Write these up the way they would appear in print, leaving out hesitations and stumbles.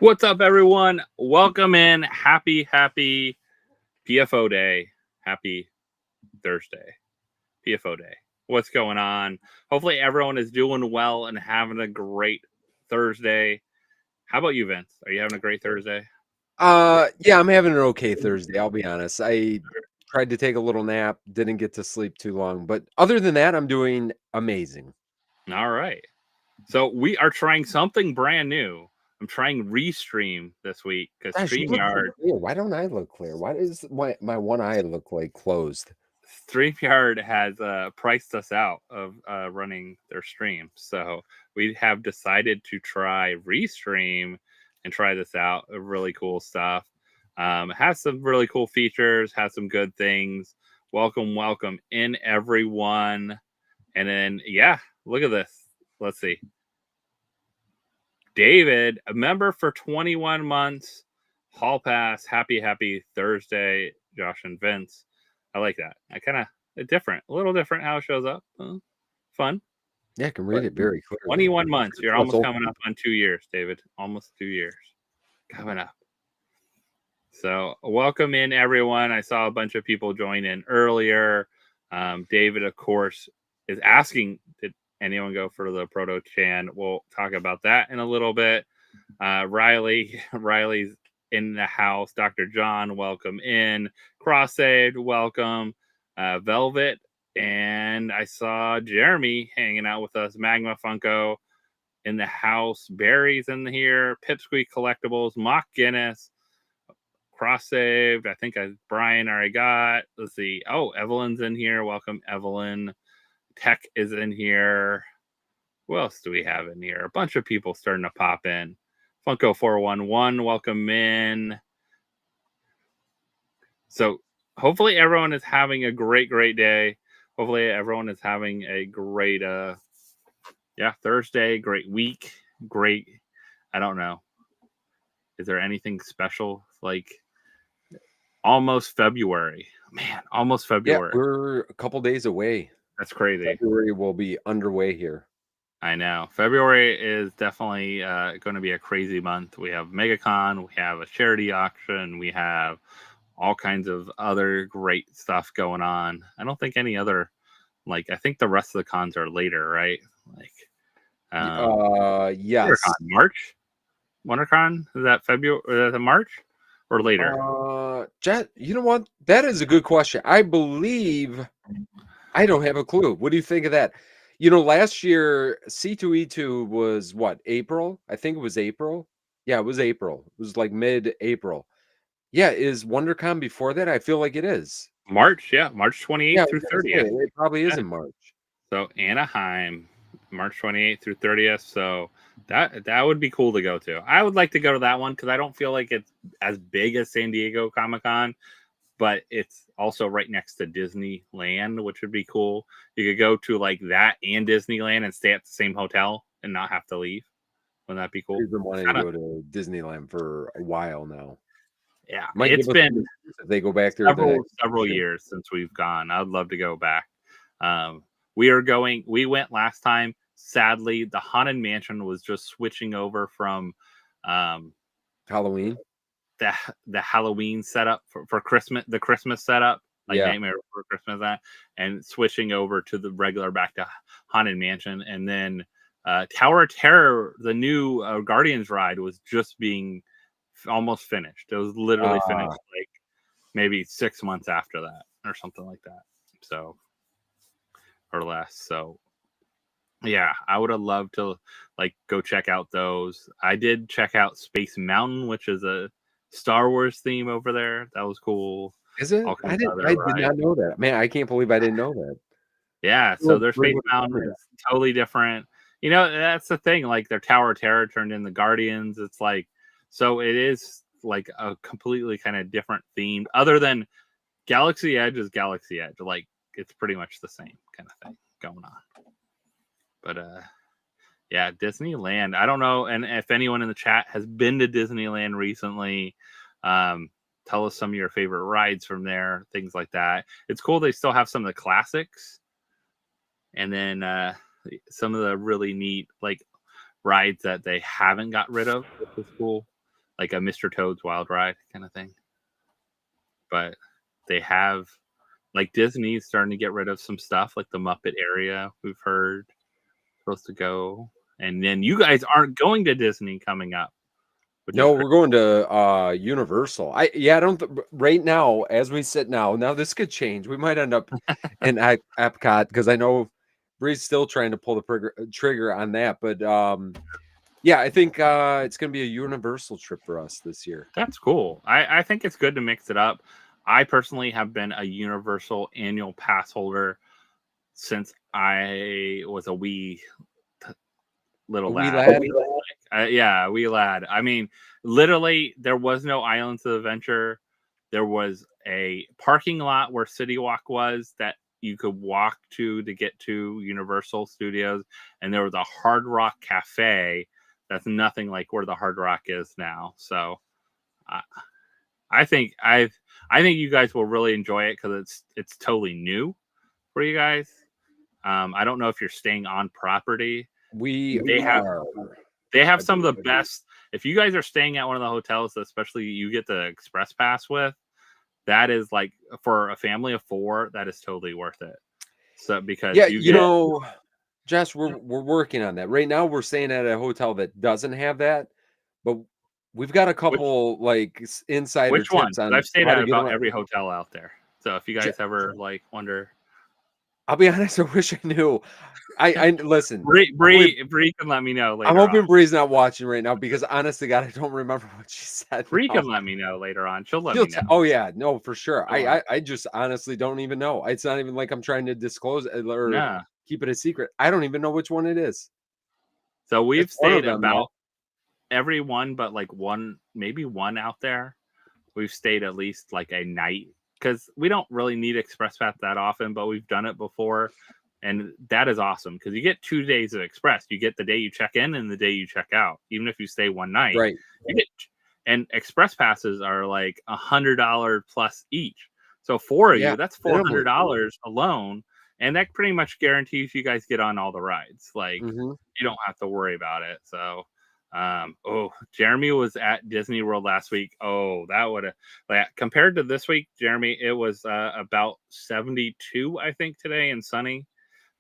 What's up, everyone? Welcome in. Happy PFO Day. Happy Thursday. PFO Day. What's going on? Hopefully everyone is doing well and having a great Thursday. How about you, Vince? Are you having a great Thursday? Yeah, I'm having an okay Thursday, I'll be honest. I tried to take a little nap, didn't get to sleep too long, but other than that, I'm doing amazing. All right. So we are trying something brand new. I'm trying Restream this week because Gosh, you look so StreamYard clear. Why don't I look clear? Why does my one eye look like closed? has priced us out of running their stream. So we have decided to try Restream and try this out. Really cool stuff. It has some really cool features, has some good things. Welcome in, everyone. And then, yeah, look at this. Let's see. David, a member for 21 months. Hall Pass. Happy Thursday, Josh and Vince. I like that. I kind of a little different how it shows up. Fun. Yeah, I can read it very clearly. 21 months. You're almost coming up on 2 years, David. Almost 2 years coming up. So welcome in, everyone. I saw a bunch of people join in earlier. David, of course, is asking, did anyone go for the Proto Chan? We'll talk about that in a little bit. Riley's in the house. Dr. John, welcome in. Cross-Saved, welcome. Velvet, and I saw Jeremy hanging out with us. Magma Funko in the house. Barry's in here. Pipsqueak Collectibles. Mock Guinness. Cross-Saved. I think Brian already got. Let's see. Oh, Evelyn's in here. Welcome, Evelyn. Tech is in here. Who else do we have in here? A bunch of people starting to pop in. Funko 411, welcome in. So hopefully everyone is having a great day. Hopefully everyone is having a great Thursday, great week, great. I don't know. Is there anything special? Like almost February. Man, almost February. Yeah, we're a couple days away. That's crazy. February will be underway here. I know. February is definitely going to be a crazy month. We have MegaCon, we have a charity auction, we have all kinds of other great stuff going on. I don't think any other, I think the rest of the cons are later, right? Yes. WonderCon, March? WonderCon? Is that February? Is that March or later? Jet, you know what? That is a good question. I believe I don't have a clue. What do you think of that? You know, last year C2E2 was what, April? I think it was April. Yeah, it was April. It was like mid-April. Yeah, is WonderCon before that? I feel like it is. March, yeah, March 28th through 30th. It probably is in March. So Anaheim, March 28th through 30th. So that would be cool to go to. I would like to go to that one because I don't feel like it's as big as San Diego Comic-Con, but it's also right next to Disneyland, which would be cool. You could go to like that and Disneyland and stay at the same hotel and not have to leave. Wouldn't that be cool? I've been wanting to go to Disneyland for a while now. Yeah, it's been if they go back there several years since we've gone. I'd love to go back. We went last time. Sadly, the Haunted Mansion was just switching over from Halloween. The Halloween setup for Christmas, the Christmas setup, Nightmare Before Christmas, and switching over to the regular back to Haunted Mansion. And then Tower of Terror, the new Guardians ride, was just being almost finished. It was literally finished like maybe 6 months after that or something like that. So, or less. So, yeah, I would have loved to go check out those. I did check out Space Mountain, which is a Star Wars theme over there. That was cool. Is it? I did not know that. Man, I can't believe I didn't know that. Yeah, so their Space Mountain is totally different. You know, that's the thing. Like their Tower of Terror turned into Guardians. It's so it is like a completely kind of different theme. Other than Galaxy Edge is Galaxy Edge. Like it's pretty much the same kind of thing going on. But yeah, Disneyland. I don't know, and if anyone in the chat has been to Disneyland recently, tell us some of your favorite rides from there, things like that. It's cool they still have some of the classics, and then some of the really neat rides that they haven't got rid of, which is cool. like a Mr. Toad's Wild Ride kind of thing. But they have, like, Disney's starting to get rid of some stuff, like the Muppet area. We've heard supposed to go, and then you guys aren't going to Disney coming up. No, we're going to Universal. I don't right now as we sit now. Now this could change. We might end up in Epcot because I know Bree's still trying to pull the trigger on that. But yeah, I think it's going to be a Universal trip for us this year. That's cool. I think it's good to mix it up. I personally have been a Universal annual pass holder since I was a wee lad. Yeah, wee lad. I mean, literally, there was no Islands of Adventure. There was a parking lot where City Walk was that you could walk to get to Universal Studios, and there was a Hard Rock Cafe that's nothing like where the Hard Rock is now. So, I think you guys will really enjoy it because it's totally new for you guys. I don't know if you're staying on property. They have some of the best. If you guys are staying at one of the hotels, especially you get the Express Pass with, that is like for a family of 4, that is totally worth it. So because you know, Josh, we're working on that right now. We're staying at a hotel that doesn't have that, but we've got a couple like insider tips on. I've stayed at about every hotel out there. So if you guys ever like wonder. I'll be honest, I wish I knew. I listen. Bree can let me know later. I'm hoping Bree's not watching right now because honest to God, I don't remember what she said. Bree can let me know later on. She'll let me know. Oh yeah, no, for sure. I just honestly don't even know. It's not even like I'm trying to disclose it or keep it a secret. I don't even know which one it is. So we've stayed about every one, but like maybe one out there. We've stayed at least like a night. Because we don't really need Express Pass that often, but we've done it before. And that is awesome because you get 2 days of Express. You get the day you check in and the day you check out, even if you stay one night. Right. And Express Passes are like $100 plus each. So for you, that's $400 alone. And that pretty much guarantees you guys get on all the rides. Like, you don't have to worry about it. So, Jeremy was at Disney World last week. Oh, that would have, compared to this week, Jeremy, it was about 72, I think, today and sunny.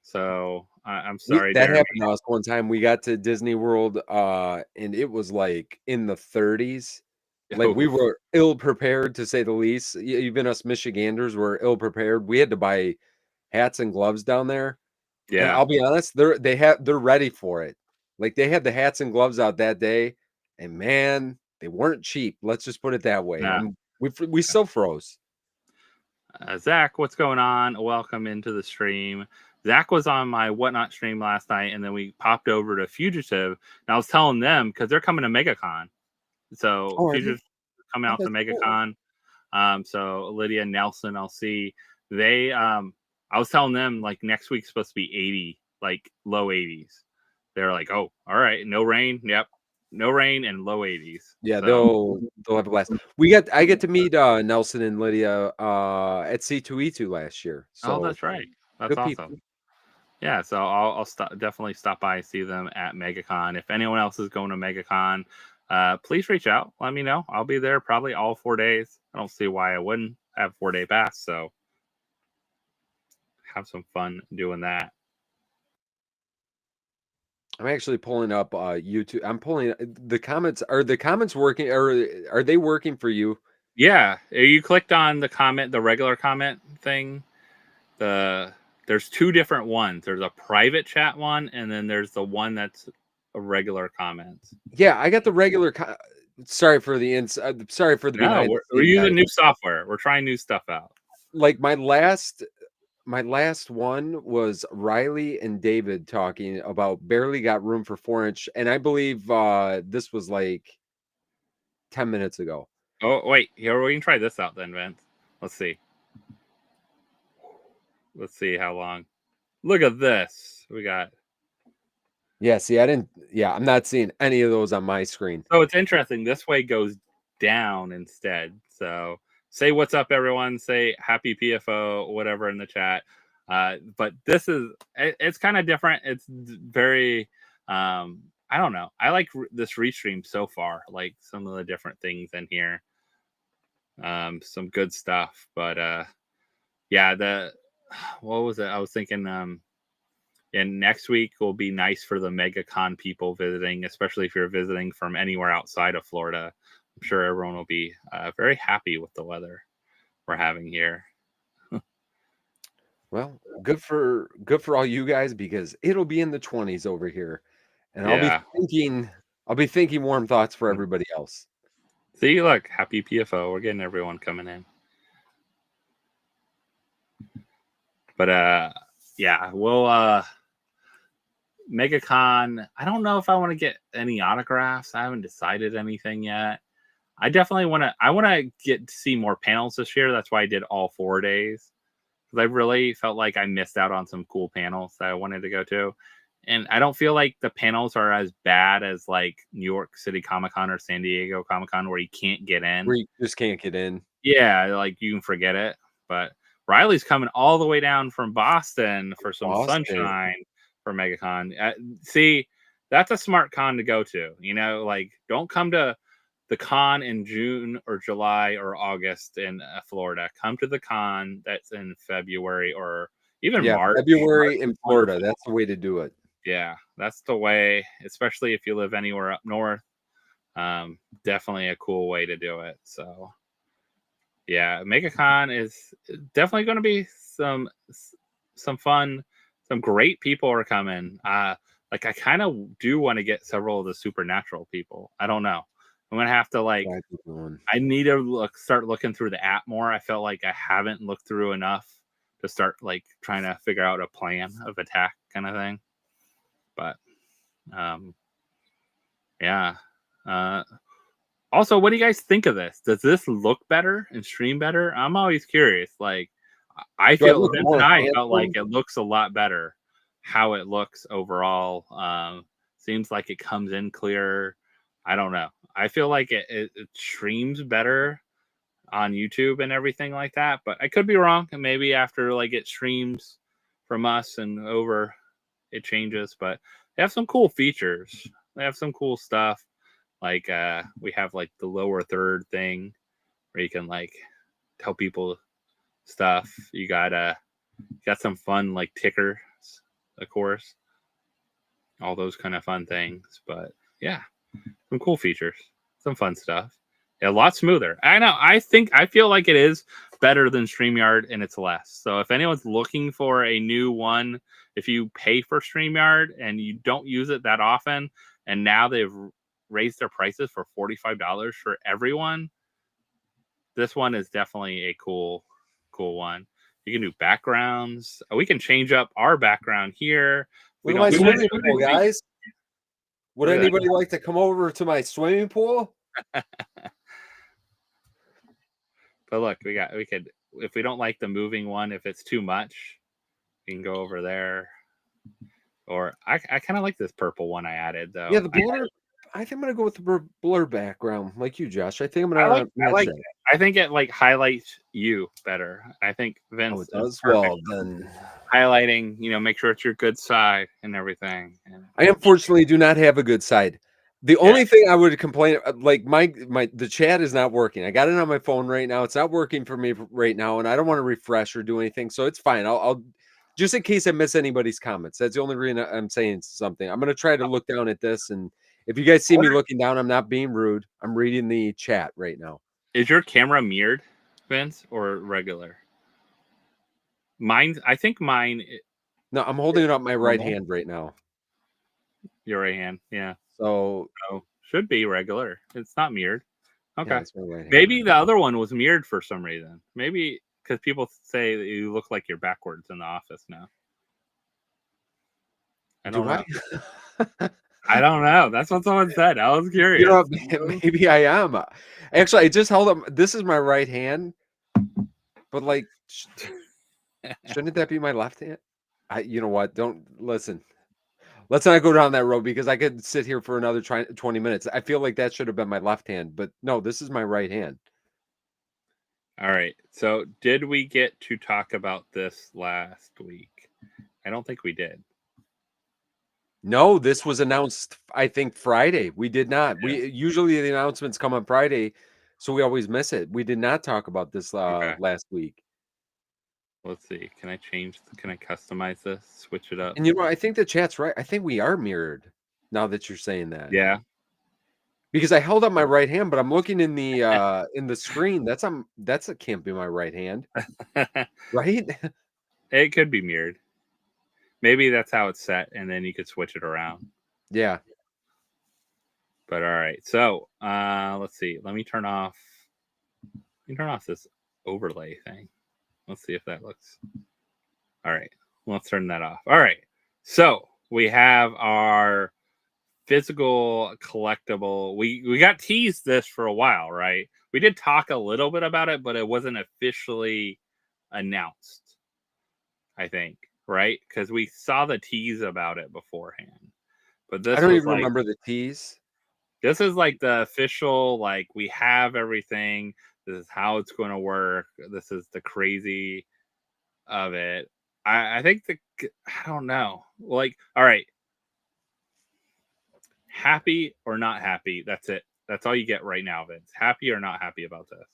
So I'm sorry. That happened to us one time. We got to Disney World and it was like in the 30s. Like we were ill prepared to say the least. Even us Michiganders were ill prepared. We had to buy hats and gloves down there. Yeah. And I'll be honest, they're ready for it. Like they had the hats and gloves out that day, and man, they weren't cheap. Let's just put it that way. Nah. We still froze. Zach, what's going on? Welcome into the stream. Zach was on my Whatnot stream last night, and then we popped over to Fugitive. And I was telling them because they're coming to MegaCon, so Fugitive coming out to MegaCon. Cool. So Lydia, Nelson, I'll see. They I was telling them like next week's supposed to be 80, like low 80s. They're like, oh, all right, no rain. Yep, no rain and low 80s. Yeah, so they'll have a blast. I get to meet Nelson and Lydia at C2E2 last year. So that's right. That's awesome. People. Yeah, so I'll definitely stop by and see them at MegaCon. If anyone else is going to MegaCon, please reach out. Let me know. I'll be there probably all 4 days. I don't see why I wouldn't have 4-day pass. So have some fun doing that. I'm actually pulling up YouTube. I'm pulling the comments. Are the comments working? Are they working for you? Yeah. You clicked on the regular comment thing. There's 2 different ones. There's a private chat one, and then there's the one that's a regular comments. Yeah, I got the regular. Sorry for the sorry for the behind. We're using new software. We're trying new stuff out. Like my last one was Riley and David talking about barely got room for 4-inch, and I believe this was like 10 minutes ago. Oh wait, here we can try this out then, Vince. Let's see how long. Look at this. We got. Yeah, see, I'm not seeing any of those on my screen. So it's interesting. This way goes down instead. So say what's up, everyone. Say happy PFO, whatever in the chat. But it's kind of different. It's very, I I don't know. I like this restream so far. Like some of the different things in here. Some good stuff. But yeah, what was it? I was thinking and next week will be nice for the MegaCon people visiting, especially if you're visiting from anywhere outside of Florida. I'm sure everyone will be very happy with the weather we're having here. Well, good for all you guys, because it'll be in the 20s over here, and Yeah. I'll be thinking warm thoughts for everybody else. See, look, happy PFO. We're getting everyone coming in. But yeah, we'll MegaCon. I don't know if I want to get any autographs. I haven't decided anything yet. I definitely want to. I want to get to see more panels this year. That's why I did all 4 days, because I really felt like I missed out on some cool panels that I wanted to go to, and I don't feel like the panels are as bad as like New York City Comic Con or San Diego Comic Con, where you can't get in. Where you just can't get in. Yeah, like you can forget it. But Riley's coming all the way down from Boston for some sunshine for MegaCon. See, that's a smart con to go to. You know, like don't come to the con in June or July or August in Florida. Come to the con that's in February or even March. February in Florida. That's the way to do it. Yeah, that's the way, especially if you live anywhere up north. Definitely a cool way to do it. So yeah, MegaCon is definitely going to be some fun. Some great people are coming. Like I kind of do want to get several of the supernatural people. I don't know. I'm gonna have to like. I need to start looking through the app more. I felt like I haven't looked through enough to start like trying to figure out a plan of attack kind of thing. But yeah. Also, what do you guys think of this? Does this look better and stream better? I'm always curious. Like, I feel Vince and I felt like it looks a lot better. How it looks overall, seems like it comes in clearer. I don't know. I feel like it streams better on YouTube and everything like that, but I could be wrong. And maybe after like it streams from us and over, it changes. But they have some cool features. They have some cool stuff. Like we have like the lower third thing where you can like tell people stuff. You got some fun like tickers, of course. All those kind of fun things. But yeah, some cool features, some fun stuff. Yeah, a lot smoother. I know. I feel like it is better than StreamYard, and it's less. So if anyone's looking for a new one, if you pay for StreamYard and you don't use it that often, and now they've raised their prices for $45 for everyone, this one is definitely a cool one. You can do backgrounds. We can change up our background here. Look at my swimming pool, guys. Would anybody like to come over to my swimming pool? But look, we could, if we don't like the moving one, if it's too much, we can go over there. Or I kind of like this purple one I added though. Yeah, the blur. I think I'm gonna go with the blur background, like you, Josh. I think I'm gonna. I think it like highlights you better. I think Vince it does well then. Highlighting, make sure it's your good side and everything. I unfortunately do not have a good side. The only thing I would complain, like the chat is not working. I got it on my phone right now. It's not working for me right now, and I don't want to refresh or do anything, so it's fine. I'll just in case I miss anybody's comments. That's the only reason I'm saying something. I'm gonna try to look down at this, and if you guys see me looking down, I'm not being rude. I'm reading the chat right now. Is your camera mirrored, Vince, or regular? I think mine. No, I'm holding it up my right hand right now. Your right hand, yeah. So should be regular. It's not mirrored. Okay. Yeah, maybe the other one was mirrored for some reason. Maybe because people say that you look like you're backwards in the office now. I don't know. I don't know. That's what someone said. I was curious. Maybe I am. Actually, I just held up. This is my right hand, but like, shouldn't that be my left hand? You know what? Don't listen. Let's not go down that road because I could sit here for another 20 minutes. I feel like that should have been my left hand, but no, this is my right hand. All right. So did we get to talk about this last week? I don't think we did. No, this was announced, I think, Friday. We did not. We usually the announcements come on Friday, so we always miss it. We did not talk about this Okay. last week. Let's see. Can I customize this? Switch it up? And I think the chat's right. I think we are mirrored now that you're saying that. Yeah. Because I held up my right hand, but I'm looking in the screen. That can't be my right hand. Right? It could be mirrored. Maybe that's how it's set, and then you could switch it around. Yeah. But all right. So let's see. Let me turn off this overlay thing. Let's see if that looks all right. Let's turn that off. All right. So we have our physical collectible. We got teased this for a while, right? We did talk a little bit about it, but it wasn't officially announced, I think, right? Because we saw the tease about it beforehand. But this I don't was even remember the tease. This is like the official, like, we have everything. This is how it's going to work. This is the crazy of it. I think I don't know. Like, all right. Happy or not happy. That's it. That's all you get right now, Vince. Happy or not happy about this?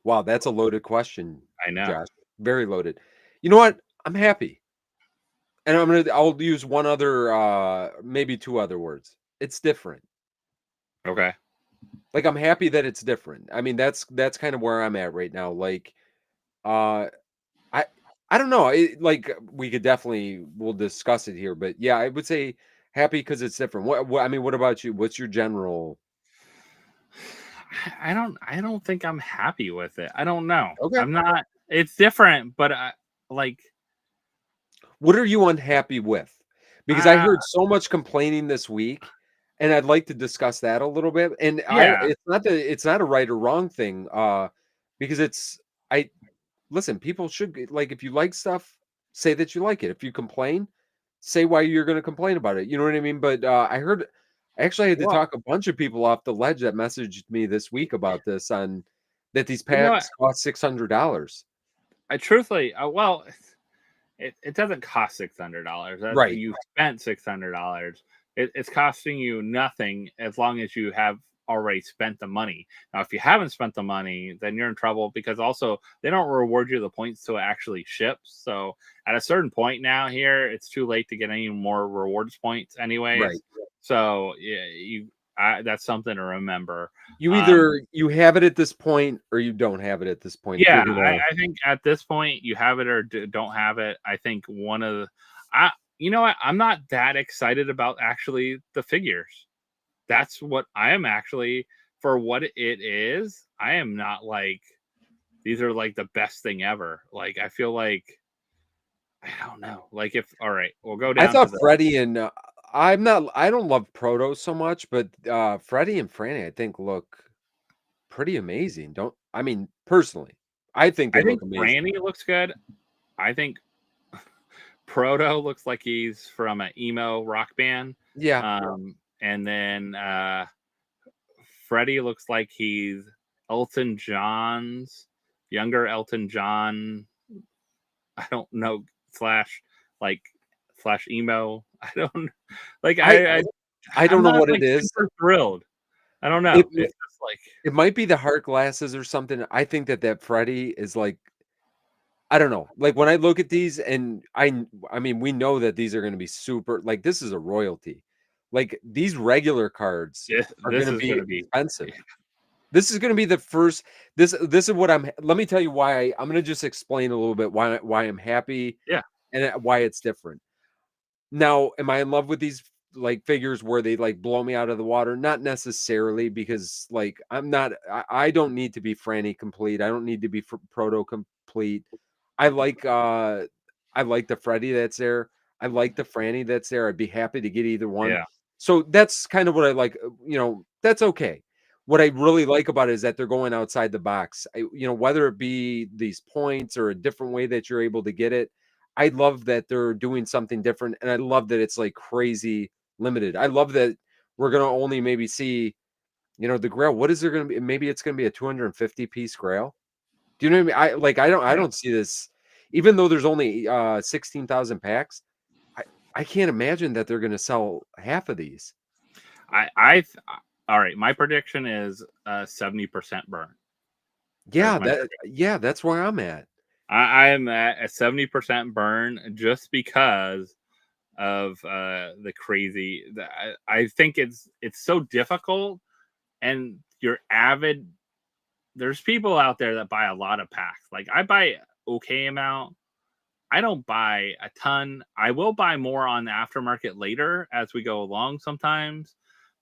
Wow, that's a loaded question. I know. Josh. Very loaded. You know what? I'm happy. And I'll use one other maybe two other words. It's different. Okay. Like, I'm happy that it's different. I mean, that's kind of where I'm at right now. Like, I don't know. Like, we could we'll discuss it here, but yeah, I would say happy because it's different. What I mean, what about you? What's your general? I don't think I'm happy with it. I don't know. Okay. I'm not. It's different, but like. What are you unhappy with? Because I heard so much complaining this week, and I'd like to discuss that a little bit. And it's not a right or wrong thing, because listen, people should, like, if you like stuff, say that you like it. If you complain, say why you're going to complain about it. You know what I mean? But I actually had to talk a bunch of people off the ledge that messaged me this week about this, on that these packs cost $600. I truthfully, well, it doesn't cost $600. Right. You spent $600. It's costing you nothing as long as you have already spent the money. Now, if you haven't spent the money, then you're in trouble, because also they don't reward you the points till it actually ships. So at a certain point now here, it's too late to get any more rewards points anyways. Right. So yeah, that's something to remember. You either you have it at this point or you don't have it at this point. Yeah, I think at this point you have it or don't have it. I think you know what? I'm not that excited about actually the figures. That's what I am actually, for what it is. I am not like, these are like the best thing ever. Like, I feel like, I don't know. Like, all right, we'll go down. I thought Freddy and I don't love Proto so much, but Freddy and Franny, I think, look pretty amazing. I mean, personally, I think they look amazing. Franny looks good. I think Proto looks like he's from an emo rock band. Yeah. And then Freddy looks like he's younger Elton John. I don't know, slash emo. I don't like. I don't know what it is. Super thrilled. I don't know. It's just like, it might be the heart glasses or something. I think that Freddy is like, I don't know. Like, when I look at these, and I mean, we know that these are going to be super, like, this is a royalty. Like, these regular cards are going to be expensive. This is going to be the first. This is what let me tell you why I'm going to just explain a little bit why I'm happy. Yeah. And why it's different. Now, am I in love with these, like, figures where they, like, blow me out of the water? Not necessarily, because, like, I don't need to be Franny complete. I don't need to be Proto complete. I like the Freddy that's there. I like the Franny that's there. I'd be happy to get either one. Yeah. So that's kind of what I like. That's okay. What I really like about it is that they're going outside the box. Whether it be these points or a different way that you're able to get it, I love that they're doing something different, and I love that it's, like, crazy limited. I love that we're gonna only maybe see, the Grail. What is there gonna be? Maybe it's gonna be a 250 piece Grail. Do you know what I mean? I don't see this, even though there's only 16,000 packs. I can't imagine that they're going to sell half of these. All right. My prediction is 70% burn. Yeah, that's where I'm at. I am at a 70% burn just because of the crazy. I think it's so difficult, and you're avid. There's people out there that buy a lot of packs. Like I buy okay amount. I don't buy a ton. I will buy more on the aftermarket later as we go along sometimes.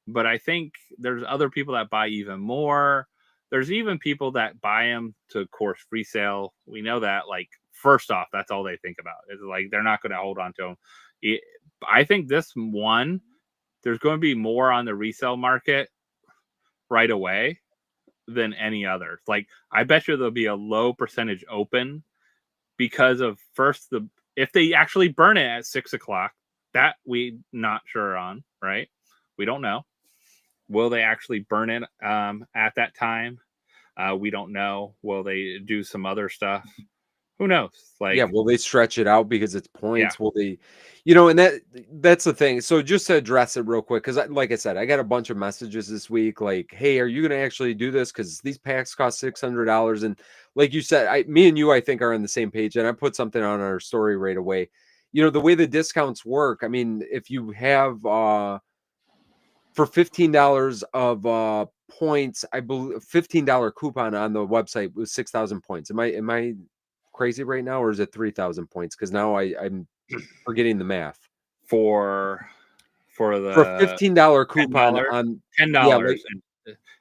But I think there's other people that buy even more. There's even people that buy them to, of course, resale. We know that, like, first off, that's all they think about. Is like they're not going to hold on to them. I think this one, there's going to be more on the resale market right away than any others. Like, I bet you there'll be a low percentage open because of first if they actually burn it at 6:00, that we not sure on, right? We don't know. Will they actually burn it at that time? We don't know. Will they do some other stuff? Who knows? Like, Yeah, will they stretch it out because it's points? yeah. Will they, and that's the thing. So just to address it real quick, because like I said, I got a bunch of messages this week, like, "Hey, are you going to actually do this? Because these packs cost $600." And like you said, me and you, I think, are on the same page. And I put something on our story right away. The way the discounts work. I mean, if you have for $15 of points, I believe $15 coupon on the website was 6,000 points. Am I crazy right now, or is it 3,000 points? Because now I'm forgetting the math. For For a the $15 coupon $10, on, yeah, like,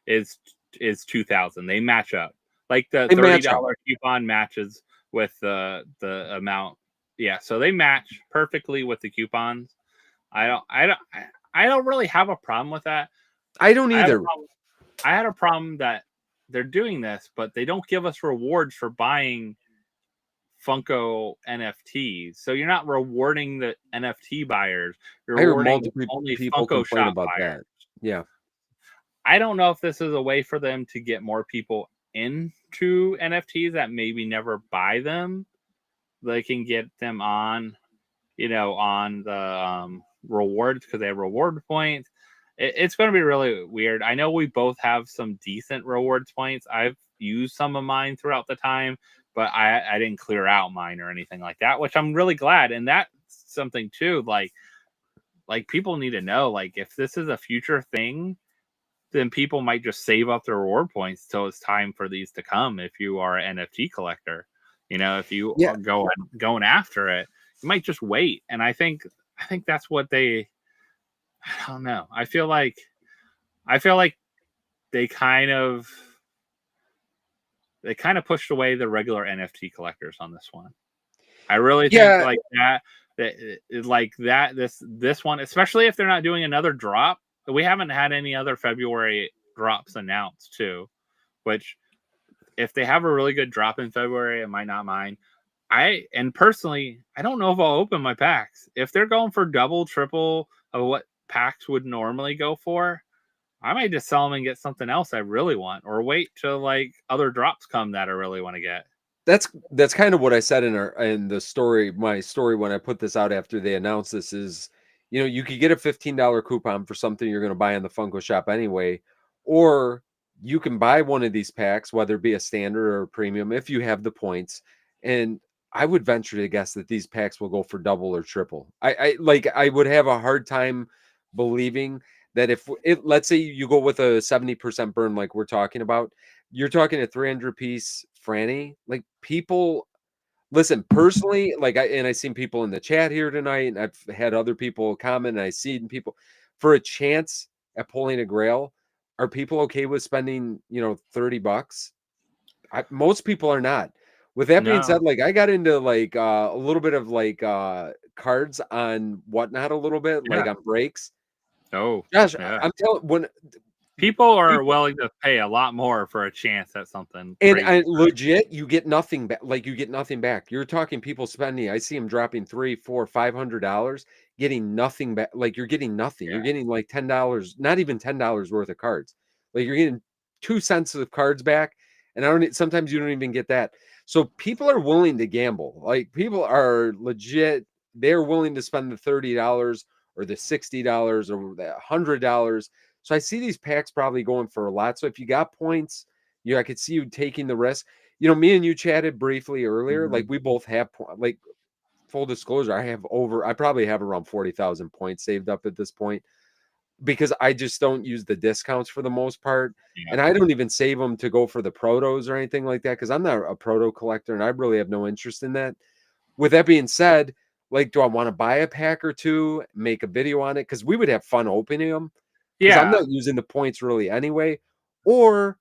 $10 is 2,000. They match up. Like the they match up. $30 coupon matches with the amount. Yeah, so they match perfectly with the coupons. I don't really have a problem with that. I don't either. I had a problem that they're doing this, but they don't give us rewards for buying Funko NFTs. So you're not rewarding the NFT buyers. You're I heard rewarding multiple only people Funko complain shop about buyers. that. Yeah. I don't know if this is a way for them to get more people into NFTs that maybe never buy them. They can get them on, on the rewards because they have reward points. It's going to be really weird. I know we both have some decent rewards points. I've used some of mine throughout the time, but I didn't clear out mine or anything like that, which I'm really glad. And that's something too. Like people need to know, like, if this is a future thing, then people might just save up their reward points till it's time for these to come. If you are an NFT collector, if you are going after it, you might just wait. And I think that's what I don't know. I feel like they kind of pushed away the regular NFT collectors on this one. I really think this one, especially if they're not doing another drop. We haven't had any other February drops announced too, which if they have a really good drop in February, I might not mind. Personally, I don't know if I'll open my packs. If they're going for double, triple of what packs would normally go for, I might just sell them and get something else I really want, or wait till like other drops come that I really want to get. That's kind of what I said in the story. My story when I put this out after they announced this is, you could get a $15 coupon for something you're going to buy in the Funko shop anyway, or you can buy one of these packs, whether it be a standard or a premium, if you have the points. And I would venture to guess that these packs will go for double or triple. I would have a hard time believing that if let's say you go with a 70% burn, like we're talking about, you're talking a 300 piece Franny. Like, people listen, personally, like I seen people in the chat here tonight, and I've had other people comment, and I seen people for a chance at pulling a grail. Are people okay with spending, $30? Most people are not. With that being said, like, I got into like a little bit of like cards on Whatnot a little bit, like on breaks. Oh, Josh, yeah. I'm telling when people are willing to pay a lot more for a chance at something. And crazy, legit, you get nothing back. Like, you get nothing back. You're talking people spending. I see them dropping $300, $400, $500, getting nothing back. Like, you're getting nothing. Yeah. You're getting like $10, not even $10 worth of cards. Like, you're getting 2 cents of cards back, and sometimes you don't even get that. So people are willing to gamble. Like, people are legit they're willing to spend the $30 or the $60 or the $100. So I see these packs probably going for a lot. So if you got points, I could see you taking the risk. Me and you chatted briefly earlier. Like we both have like full disclosure. I probably have around 40,000 points saved up at this point, because I just don't use the discounts for the most part. Yeah. And I don't even save them to go for the protos or anything like that, because I'm not a proto collector and I really have no interest in that. With that being said, like, do I want to buy a pack or two, make a video on it? Because we would have fun opening them. Because I'm not using the points really anyway. Or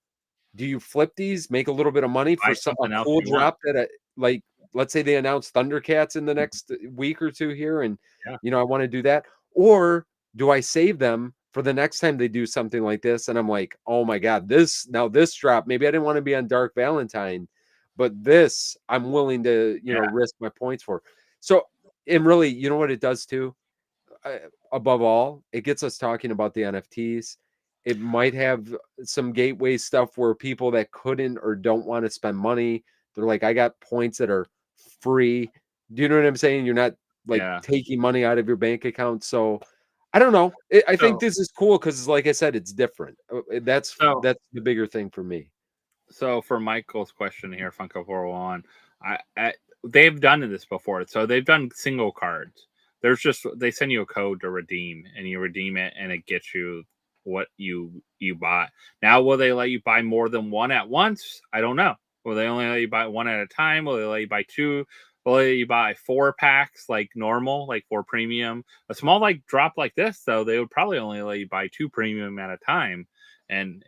do you flip these, make a little bit of money for a cool drop that, like, let's say they announce Thundercats in the next week or two here, and I want to do that? Or do I save them for the next time they do something like this? And I'm like, oh my God, this drop, maybe I didn't want to be on Dark Valentine, but this I'm willing to, risk my points for. So, and really, you know what it does too? Above all, it gets us talking about the NFTs. It might have some gateway stuff where people that couldn't or don't want to spend money, they're like, I got points that are free. Do you know what I'm saying? You're not like taking money out of your bank account. So I don't know. I think this is cool because, like I said, it's different. That's the bigger thing for me. So for Michael's question here, Funko 401, they've done this before. So they've done single cards. They send you a code to redeem, and you redeem it, and it gets you what you bought. Now, will they let you buy more than one at once? I don't know. Will they only let you buy one at a time? Will they let you buy two? Will they let you buy 4 packs like normal, like 4 premium? A small like drop like this, though, they would probably only let you buy 2 premium at a time. And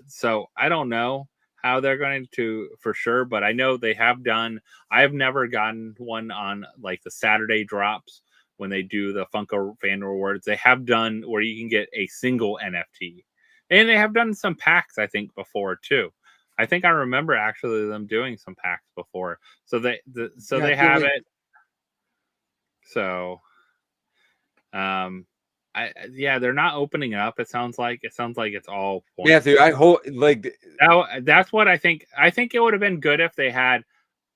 so I don't know how they're going to for sure, but I know they have done. I have never gotten one on like the Saturday drops when they do the Funko fan rewards. They have done where you can get a single NFT, and they have done some packs, I think, before too. I think I remember actually them doing some packs before. So they have it. So, they're not opening up. It sounds like it's all points. Matthew, I hope that's what I think. I think it would have been good if they had.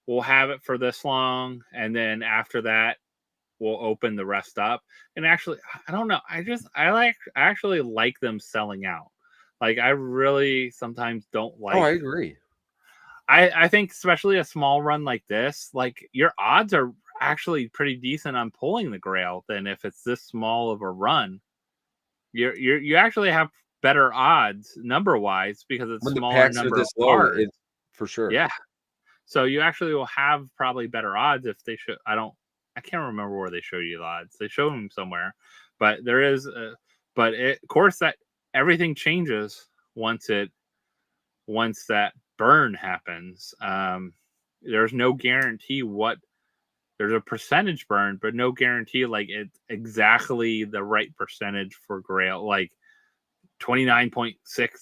We'll have it for this long, and then after that, we'll open the rest up. And actually, I don't know. I actually like them selling out. Like, I really sometimes don't like. Oh, I agree. I think especially a small run like this, like your odds are actually pretty decent on pulling the Grail than if it's this small of a run. You actually have better odds number wise because it's when smaller number of cards. For sure. Yeah. So you actually will have probably better odds if they show. I can't remember where they show you the odds. They show them somewhere, but there is. But of course, that everything changes once that burn happens. There's no guarantee there's a percentage burn, but no guarantee like it's exactly the right percentage for Grail. Like 29.6,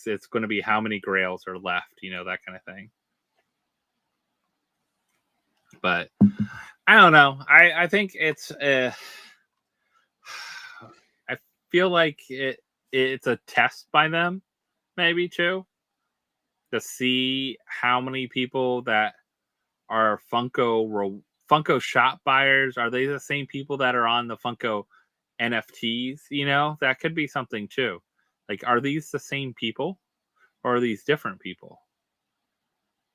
it's going to be how many Grails are left, that kind of thing. But I don't know. I think it's I feel like it's a test by them, maybe too, to see how many people that are Funko shop buyers, are they the same people that are on the Funko NFTs? That could be something too. Like, are these the same people or are these different people?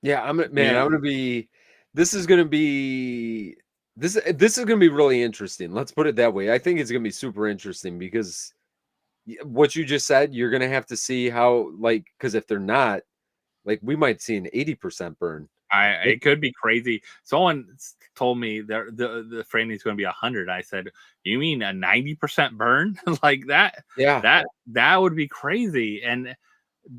Yeah, I'm gonna be. This is gonna be really interesting. Let's put it that way. I think it's gonna be super interesting because what you just said, you're gonna have to see how, like, because if they're not, like, we might see an 80% burn. It could be crazy. Someone told me the framing is going to be 100. I said, "You mean a 90% burn like that? Yeah, that would be crazy." And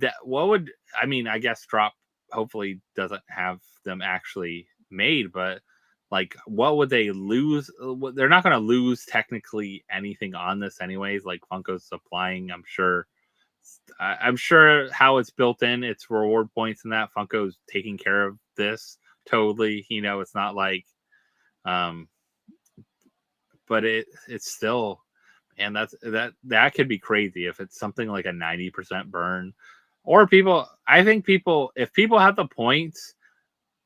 I guess drop hopefully doesn't have them actually made, but like, what would they lose? They're not going to lose technically anything on this anyways. Like, Funko's supplying, I'm sure how it's built in, it's reward points and that Funko's taking care of this totally. It's not like, but it's still, and that could be crazy if it's something like a 90% burn. Or if people have the points,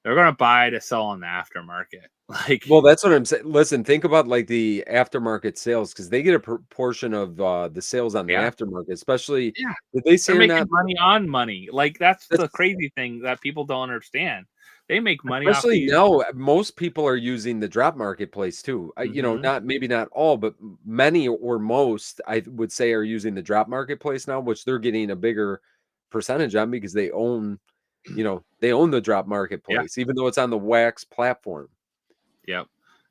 they're gonna buy to sell on the aftermarket. Like, well, that's what I'm saying. Listen, think about like the aftermarket sales because they get a portion of the sales on the yeah, aftermarket, especially yeah, did they they're say or making not? money on money. Like, that's the That's crazy thing that people don't understand. They make money off especially these. now, most people are using the drop marketplace too. You know, Mhm. not maybe not all, but many or most, I would say, are using the drop marketplace now, which they're getting a bigger percentage on because they own, you know, they own the drop Yeah, marketplace, even though it's on the Wax platform. yep.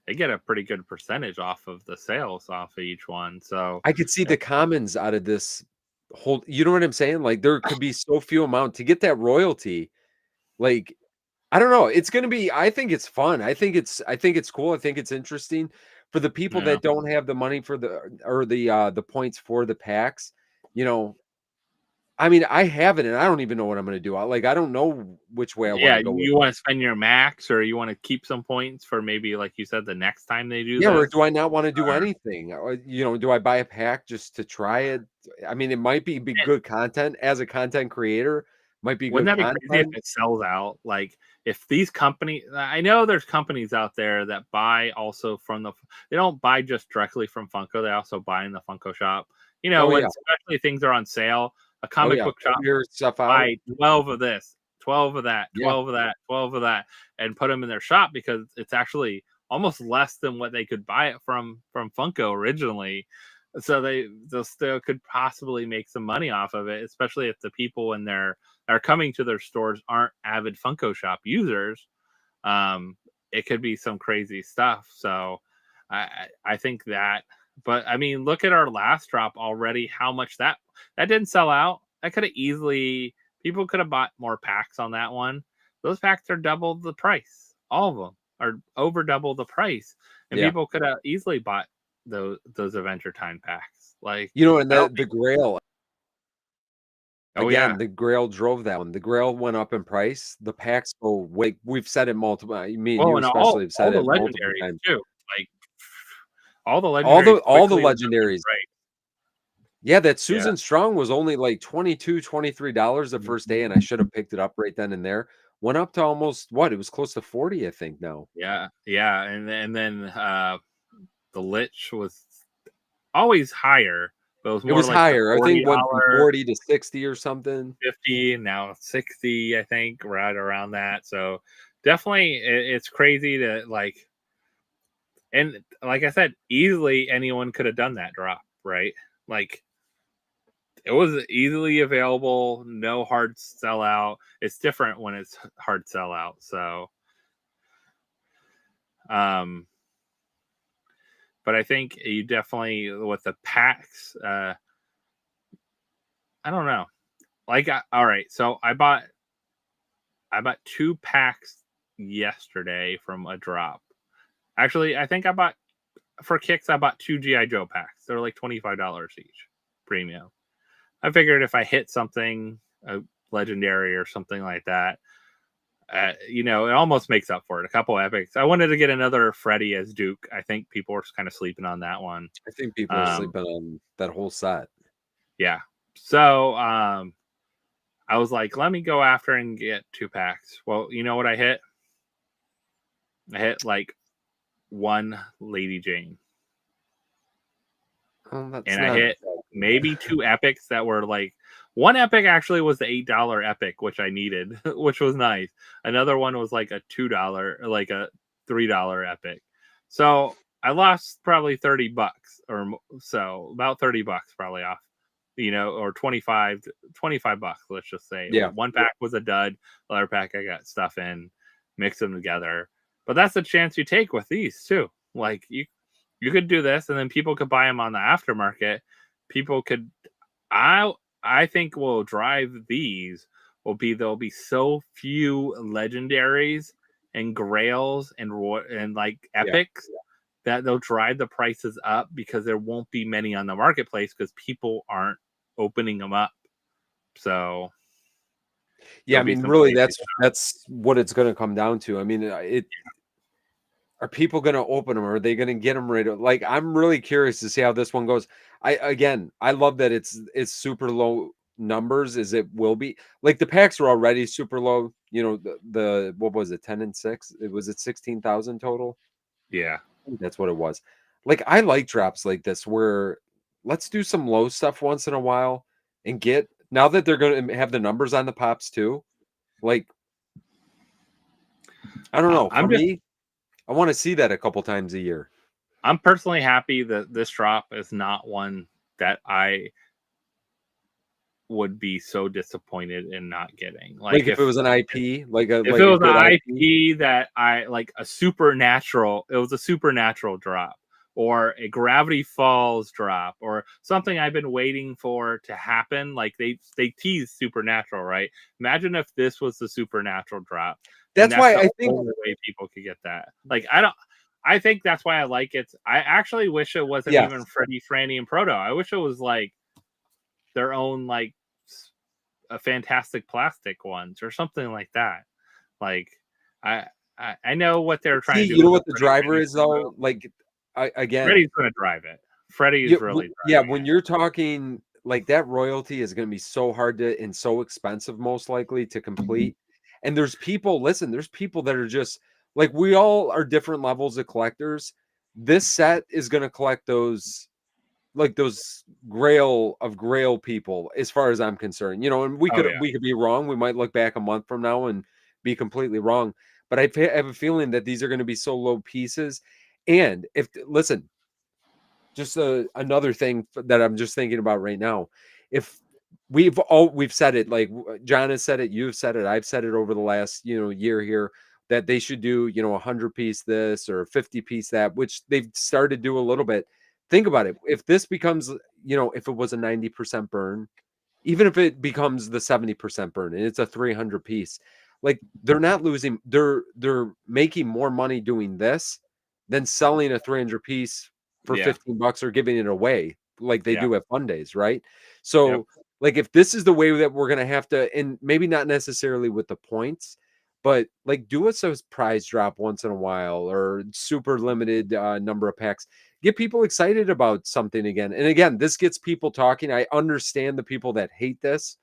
They get a pretty good percentage off of the sales off of each one, so I could see the commons out of this whole, you know what I'm saying? Like there could be so few amount to get that royalty. Like I don't know. It's gonna be, I think it's fun. I think it's cool. I think it's interesting for the people yeah. that don't have the money for the points for the packs. You know, I mean, I have it and I don't even know what I'm gonna do. I don't know which way I want Yeah, to go with you it. wanna spend your max, or you wanna keep some points for maybe, like you said, the next time they do Yeah, or this, do I not want to do or anything? Or, you know, do I buy a pack just to try it? I mean, it might be good content as a content creator, might be wouldn't good that be crazy if content. it sells out? Like, if these company I know there's companies out there that buy also from they don't buy just directly from Funko, they also buy in the Funko shop. You know, Oh when yeah. especially things are on sale, a Oh comic yeah. book shop Clear stuff out. buy 12 of this, 12 of that, Yeah. 12 of that, 12 of that, and put them in their shop because it's actually almost less than what they could buy it from Funko originally. So they'll still could possibly make some money off of it, especially if the people in there are coming to their stores aren't avid Funko Shop users. Um, it could be some crazy stuff. So I think that, but I mean, look at our last drop already. How much that didn't sell out. That could have easily people could have bought more packs on that one. Those packs are double the price. All of them are over double the price, and Yeah. people could have easily bought those Adventure Time packs. Like You know, and I don't the think. Grail, Oh yeah. again, the Grail drove that one. The Grail went up in price. The packs go way, we've said it multiple, me and Well, you and especially have all said the it multiple legendaries times. too. Like all the legendaries All the quickly went up in legendaries. price. Yeah, that Yeah. Susan Strong was only like 22, $23 the first day, and I Mhm. should have picked it up right then and there. Went up to almost what? It was close to 40, I think now. Yeah, yeah, and then the Lich was always higher, but it was It more was like the higher. I think went from $40, 40 to 60 or something. 50, and now 60, I think, right around that. So definitely it's crazy to like, and like I said, easily anyone could have done that drop, right? Like it was easily available, no hard sellout. It's different when it's hard sellout. So um but I think you definitely with the packs, I don't know. Like, all right, so I bought 2 packs yesterday from a drop. Actually, I think I bought for kicks. I bought 2 GI Joe packs. They're like $25 each, premium. I figured if I hit something, a legendary or something like that, you know, it almost makes up for it. A couple epics. I wanted to get another Freddy as Duke. I think people were kind of sleeping on that one. I think people are Um, sleeping on that whole set. yeah. So I was like, let me go after and get 2 packs. Well, you know what I hit? I hit like 1 Lady Jane. Oh, that's And I not hit maybe 2 epics that were like one epic actually was the $8 epic, which I needed, which was nice. Another one was like a $2, like a $3 epic. So I lost probably $30 or so, about $30 probably off, you know, or 25 bucks, let's just say. yeah. One pack was a dud, the other pack I got stuff in, mix them together. But that's a chance you take with these too. Like you could do this and then people could buy them on the aftermarket. People could I I think will drive these will be there'll be so few legendaries and grails and like Yeah. epics that they'll drive the prices up because there won't be many on the marketplace because people aren't opening them up. So Yeah, there'll I be mean, some really, crazy. that's what it's gonna come down to. I mean, it are people gonna open them? Are they gonna get them right? Like, I'm really curious to see how this one goes. I love that it's super low numbers as it will be. Like the packs were already super low. You know, the what was it, 10 and 6? It was at 16,000 total. Yeah. I think that's what it was. Like, I like drops like this where let's do some low stuff once in a while and get now that they're gonna have the numbers on the pops too. Like, I don't know. For me, I want to see that a couple times a year. I'm personally happy that this drop is not one that I would be so disappointed in not getting. Like if it was an IP, like a if like it a was good an IP. IP that I like a supernatural, it was a supernatural drop or a Gravity Falls drop or something I've been waiting for to happen. Like they tease supernatural, right? Imagine if this was the supernatural drop. And That's that's why the I think only way people could get that. Like I think that's why I like it. I actually wish it wasn't yes. even Freddy, Franny, and Proto. I wish it was like their own like a fantastic plastic ones or something like that. Like I know what they're trying See, to do. you know With what the Freddy, driver Franny, is though? Like again, Freddy's going to drive it. Freddy yeah, is really yeah, driving when it. you're talking like that royalty is going to be so hard to and so expensive most likely to complete. And there's people, listen, there's people that are just like we all are different levels of collectors. This set is going to collect those like those grail people as far as I'm concerned. You know, and Oh yeah, we could be wrong. We might look back a month from now and be completely wrong. But I have a feeling that these are going to be so low pieces. And if listen, just another thing that I'm just thinking about right now. If we've said it, like John has said it, you've said it, I've said it over the last year here that they should do 100-piece this or 50-piece that, which they've started to do a little bit. Think about it. If this becomes if it was a 90% burn, even if it becomes the 70% burn and it's a 300 piece, like they're not losing, they're making more money doing this than selling a 300 piece for yeah, $15 or giving it away like they yeah, do at fun days, right? yep, So like if this is the way that we're gonna have to, and maybe not necessarily with the points, but like do a surprise drop once in a while or super limited number of packs, get people excited about something again. And again, this gets people talking. I understand the people that hate this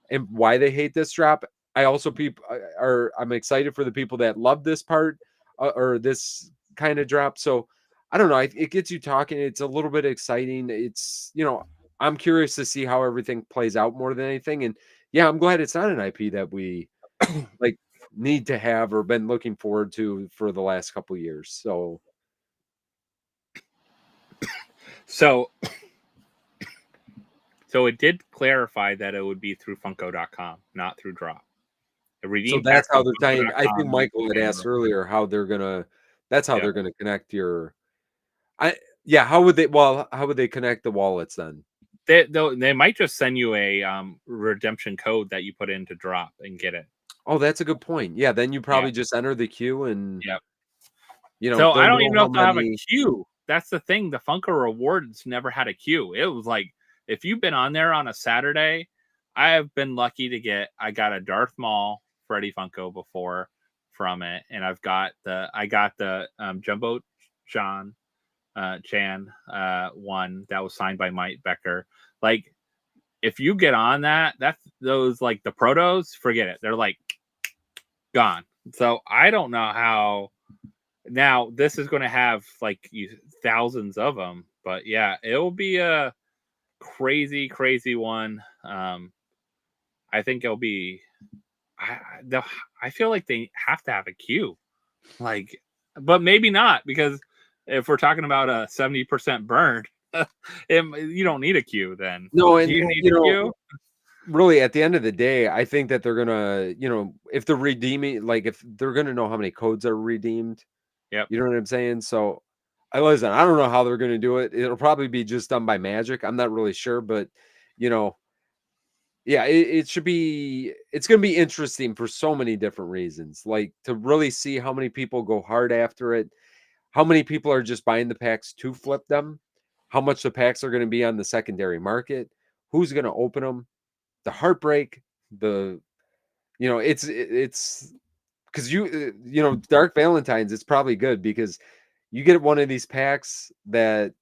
and why they hate this drop. I also I'm excited for the people that love this part or this kind of drop. So I don't know. It gets you talking. It's a little bit exciting. It's I'm curious to see how everything plays out more than anything. And yeah, I'm glad it's not an IP that we like need to have or been looking forward to for the last couple of years. So it did clarify that it would be through Funko.com, not through Drop. The So redeem pack that's how from they're tying. I think Funko.com. Michael had asked earlier how they're gonna. That's how Yeah. they're gonna connect your. I yeah. How would they? Well, how would they connect the wallets then? They might just send you a redemption code that you put in to drop and get it. Oh, that's a good point. Yeah, then you Yeah. probably just enter the queue and Yep. So I they'll don't know even know how if they'll have a many. queue. That's the thing. The Funko Rewards never had a queue. It was like if you've been on there on a Saturday, I have been lucky to get. I got a Darth Maul Freddy Funko before from it, and I got the Jumbo John Chan one that was signed by Mike Becker. Like if you get on that, that's those like the protos. Forget it. They're like gone. So I don't know how. Now this is going to have like thousands of them, but yeah, it will be a crazy one. I think it'll be. I feel like they have to have a queue, like, but maybe not because if we're talking about a 70% burn, you don't need a queue then. No, Do and you need a queue? really at the end of the day, I think that they're gonna, if they're redeeming, like if they're gonna know how many codes are redeemed. Yep. You know what I'm saying? So I listen, I don't know how they're gonna do it. It'll probably be just done by magic. I'm not really sure, but you know, yeah, it should be it's gonna be interesting for so many different reasons. Like to really see how many people go hard after it, how many people are just buying the packs to flip them, how much the packs are gonna be on the secondary market, who's gonna open them, the heartbreak, the it's because Dark Valentines, it's probably good because you get one of these packs that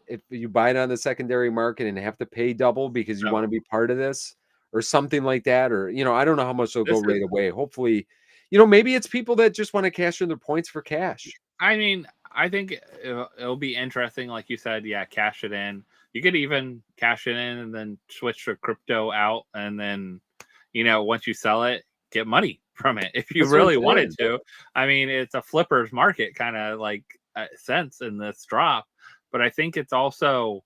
if you buy it on the secondary market and have to pay double because you want to So be part of this or something like that, or I don't know how much they'll go this is. right away. Hopefully, maybe it's people that just want to cash in their points for cash. I mean, I think it'll be interesting, like you said. Yeah, cash it in. You could even cash it in and then switch your crypto out, and then once you sell it, get money from it if you really wanted to. I mean, it's a flipper's market kind of like sense in this drop, but I think it's also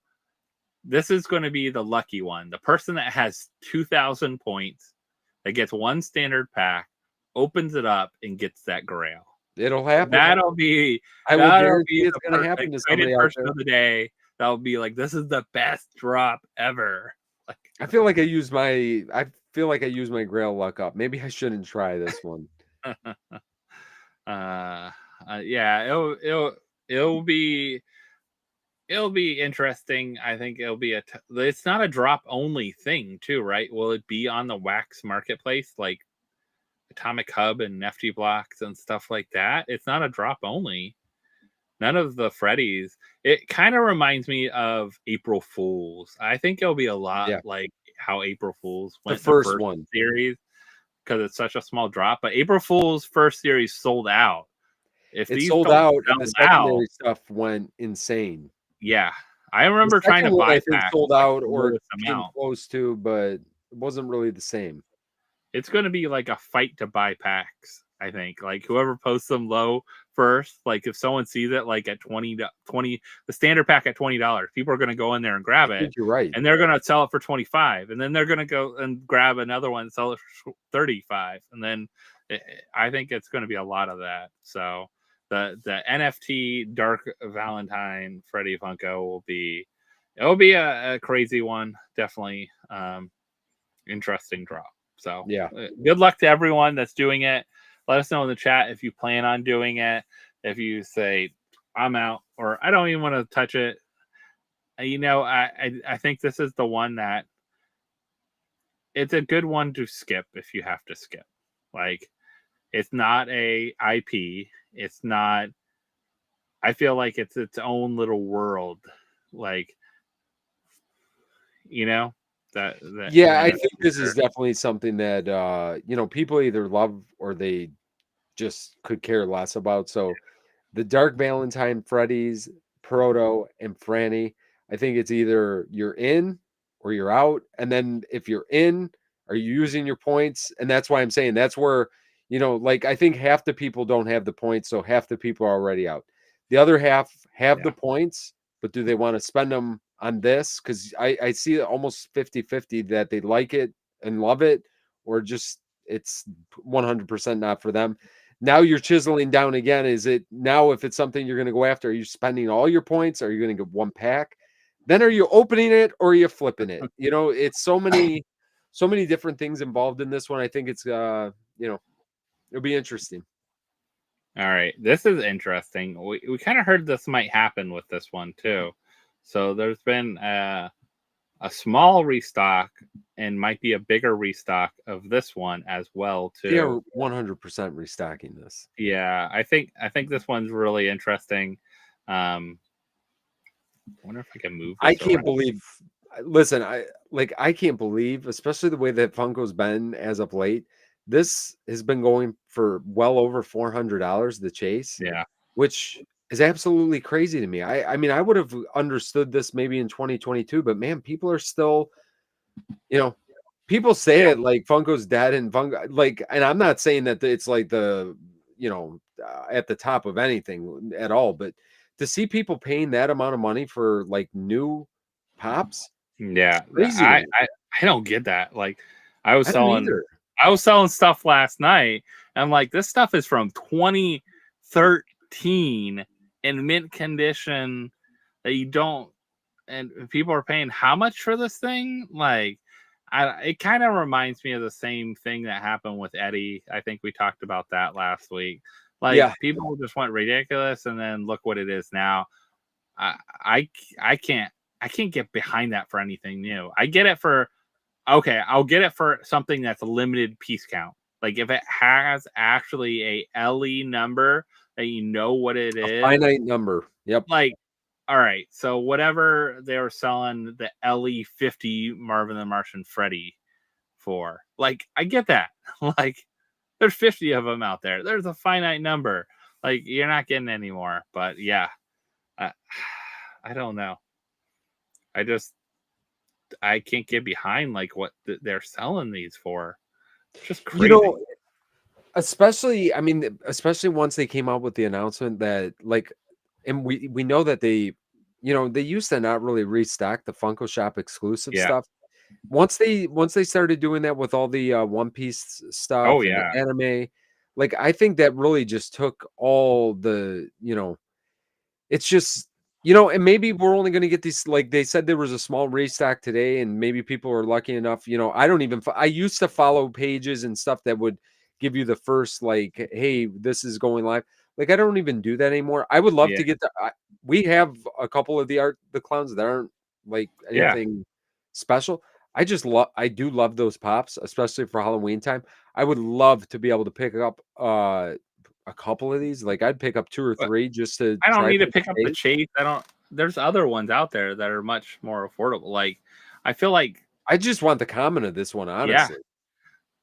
this is going to be the lucky one. The person that has 2,000 points that gets one standard pack opens it up and gets that grail. It'll happen. That'll be. I will guarantee it's going to happen to somebody out there. Of the day. That'll be like, this is the best drop ever. Like, I feel like I used my grail luck up. Maybe I shouldn't try this one. Yeah, it'll be interesting. I think it'll be it's not a drop only thing too, right? Will it be on the Wax marketplace like Atomic Hub and NFT blocks and stuff like that? It's not a drop only. None of the Freddys. It kind of reminds me of April Fools. I think it'll be a lot like how April Fools went the first one series, because it's such a small drop. But April Fools first series sold out. If it sold out, and the secondary stuff went insane. Yeah, I remember trying to buy packs. Sold out or came close to, but it wasn't really the same. It's going to be like a fight to buy packs. I think like whoever posts them low first, like if someone sees it like at 20, the standard pack at $20, people are going to go in there and grab it. You're right. And they're going to sell it for 25, and then they're going to go and grab another one and sell it for 35. And then I think it's going to be a lot of that. So the NFT Dark Valentine Freddy Funko it'll be a crazy one. Definitely interesting drop. So yeah, good luck to everyone that's doing it. Let us know in the chat if you plan on doing it. If you say I'm out or I don't even want to touch it, I think this is the one that it's a good one to skip if you have to skip. Like, it's not a IP. It's not. I feel like it's its own little world. Like, I think this is definitely something that people either love or they just could care less about. So the Dark Valentine Freddy's, Proto, and Franny, I think it's either you're in or you're out. And then if you're in, are you using your points? And that's why I'm saying that's where, I think half the people don't have the points, so half the people are already out. The other half have the points, but do they want to spend them on this? Because I see almost 50-50 that they like it and love it, or just it's 100% not for them. Now you're chiseling down again. Is it now if it's something you're going to go after, are you spending all your points? Are you going to get one pack? Then are you opening it or are you flipping it? It's so many different things involved in this one. I think it's it'll be interesting. All right, this is interesting. We kind of heard this might happen with this one too. So there's been a small restock and might be a bigger restock of this one as well too. They are 100% restocking this. Yeah, I think this one's really interesting. I wonder if I can move. I can't believe. Listen, I can't believe, especially the way that Funko's been as of late. This has been going for well over $400 the chase. Yeah, which is absolutely crazy to me. I mean, I would have understood this maybe in 2022, but man, people are still, people say it like Funko's dead and Funko, like, and I'm not saying that it's like the, at the top of anything at all, but to see people paying that amount of money for like new pops, yeah, crazy. I don't get that. Like, I was selling stuff last night. And I'm like, this stuff is from 2013 in mint condition that you don't, and people are paying how much for this thing? Like, it kind of reminds me of the same thing that happened with Eddie. I think we talked about that last week. Like, people just went ridiculous, and then look what it is now. I can't get behind that for anything new. I get it for. Okay, I'll get it for something that's a limited piece count. Like if it has actually a LE number that you know what it is. Finite number. Yep. Like, all right. So whatever they were selling the LE 50 Marvin the Martian Freddy for. Like, I get that. Like, there's 50 of them out there. There's a finite number. Like, you're not getting any more. But yeah, I, I don't know. I can't get behind like what they're selling these for. Just You crazy. know, especially, I mean, especially once they came out with the announcement that like, and we know that they, they used to not really restock the Funko Shop exclusive Yeah. stuff. Once they started doing that with all the One Piece Oh stuff and the yeah. anime, like I think that really just took all the, it's just, and maybe we're only going to get these. Like they said, there was a small restock today, and maybe people are lucky enough. I don't even. I used to follow pages and stuff that would give you the first, like, hey, this is going live. Like I don't even do that anymore. I would love Yeah. to get the. We have a couple of the clowns that aren't like Yeah. anything special. I just love. I do love those pops, especially for Halloween time. I would love to be able to pick up a couple of these. Like I'd pick up 2 or But 3 just to I don't try need to for the pick up the taste. Chase. I don't. There's other ones out there that are much more affordable. Like, I feel like, I just want the common of this one, yeah, honestly.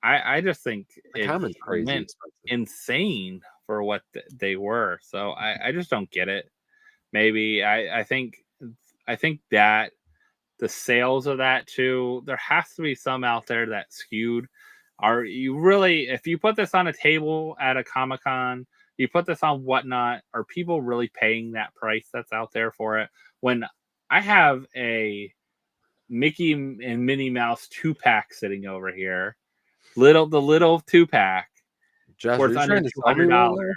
I just think The it common's crazy went expensive. insane for what they were. So I just don't get it. Maybe I think that the sales of that too. There has to be some out there that skewed. Are you really? If you put this on a table at a Comic-Con, you put this on Whatnot, are people really paying that price that's out there for it? When I have a Mickey and Minnie Mouse 2-pack sitting over here, the little 2-pack Josh, are worth you under trying to sell me $200, one there?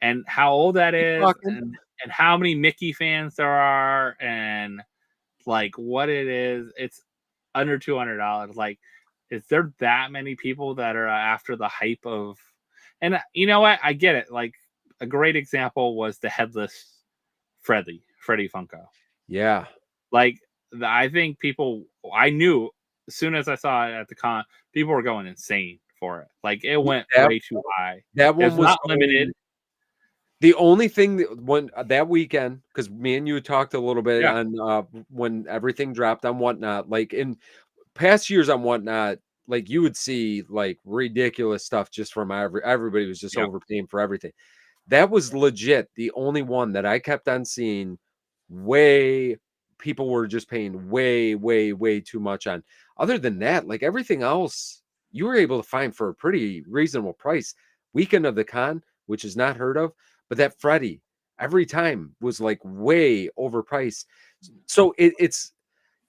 and how old that Keep is, talking. and how many Mickey fans there are, and like what it is, it's under $200. Like, is there that many people that are after the hype of? And you know what? I get it. Like, a great example was the headless Freddy Funko. Yeah. Like, I think people, I knew as soon as I saw it at the con, people were going insane for it. Like, it went That way too high. that It's one was not limited. going. The only thing that when that weekend, because me and you talked a little bit Yeah, on when everything dropped on Whatnot, like in past years on Whatnot, like you would see like ridiculous stuff just from everybody was just yeah, overpaying for everything. That was legit the only one that I kept on seeing way people were just paying way, way, way too much on. Other than that, like everything else, you were able to find for a pretty reasonable price. Weekend of the con, which is not heard of, but that Freddy every time was like way overpriced. So it's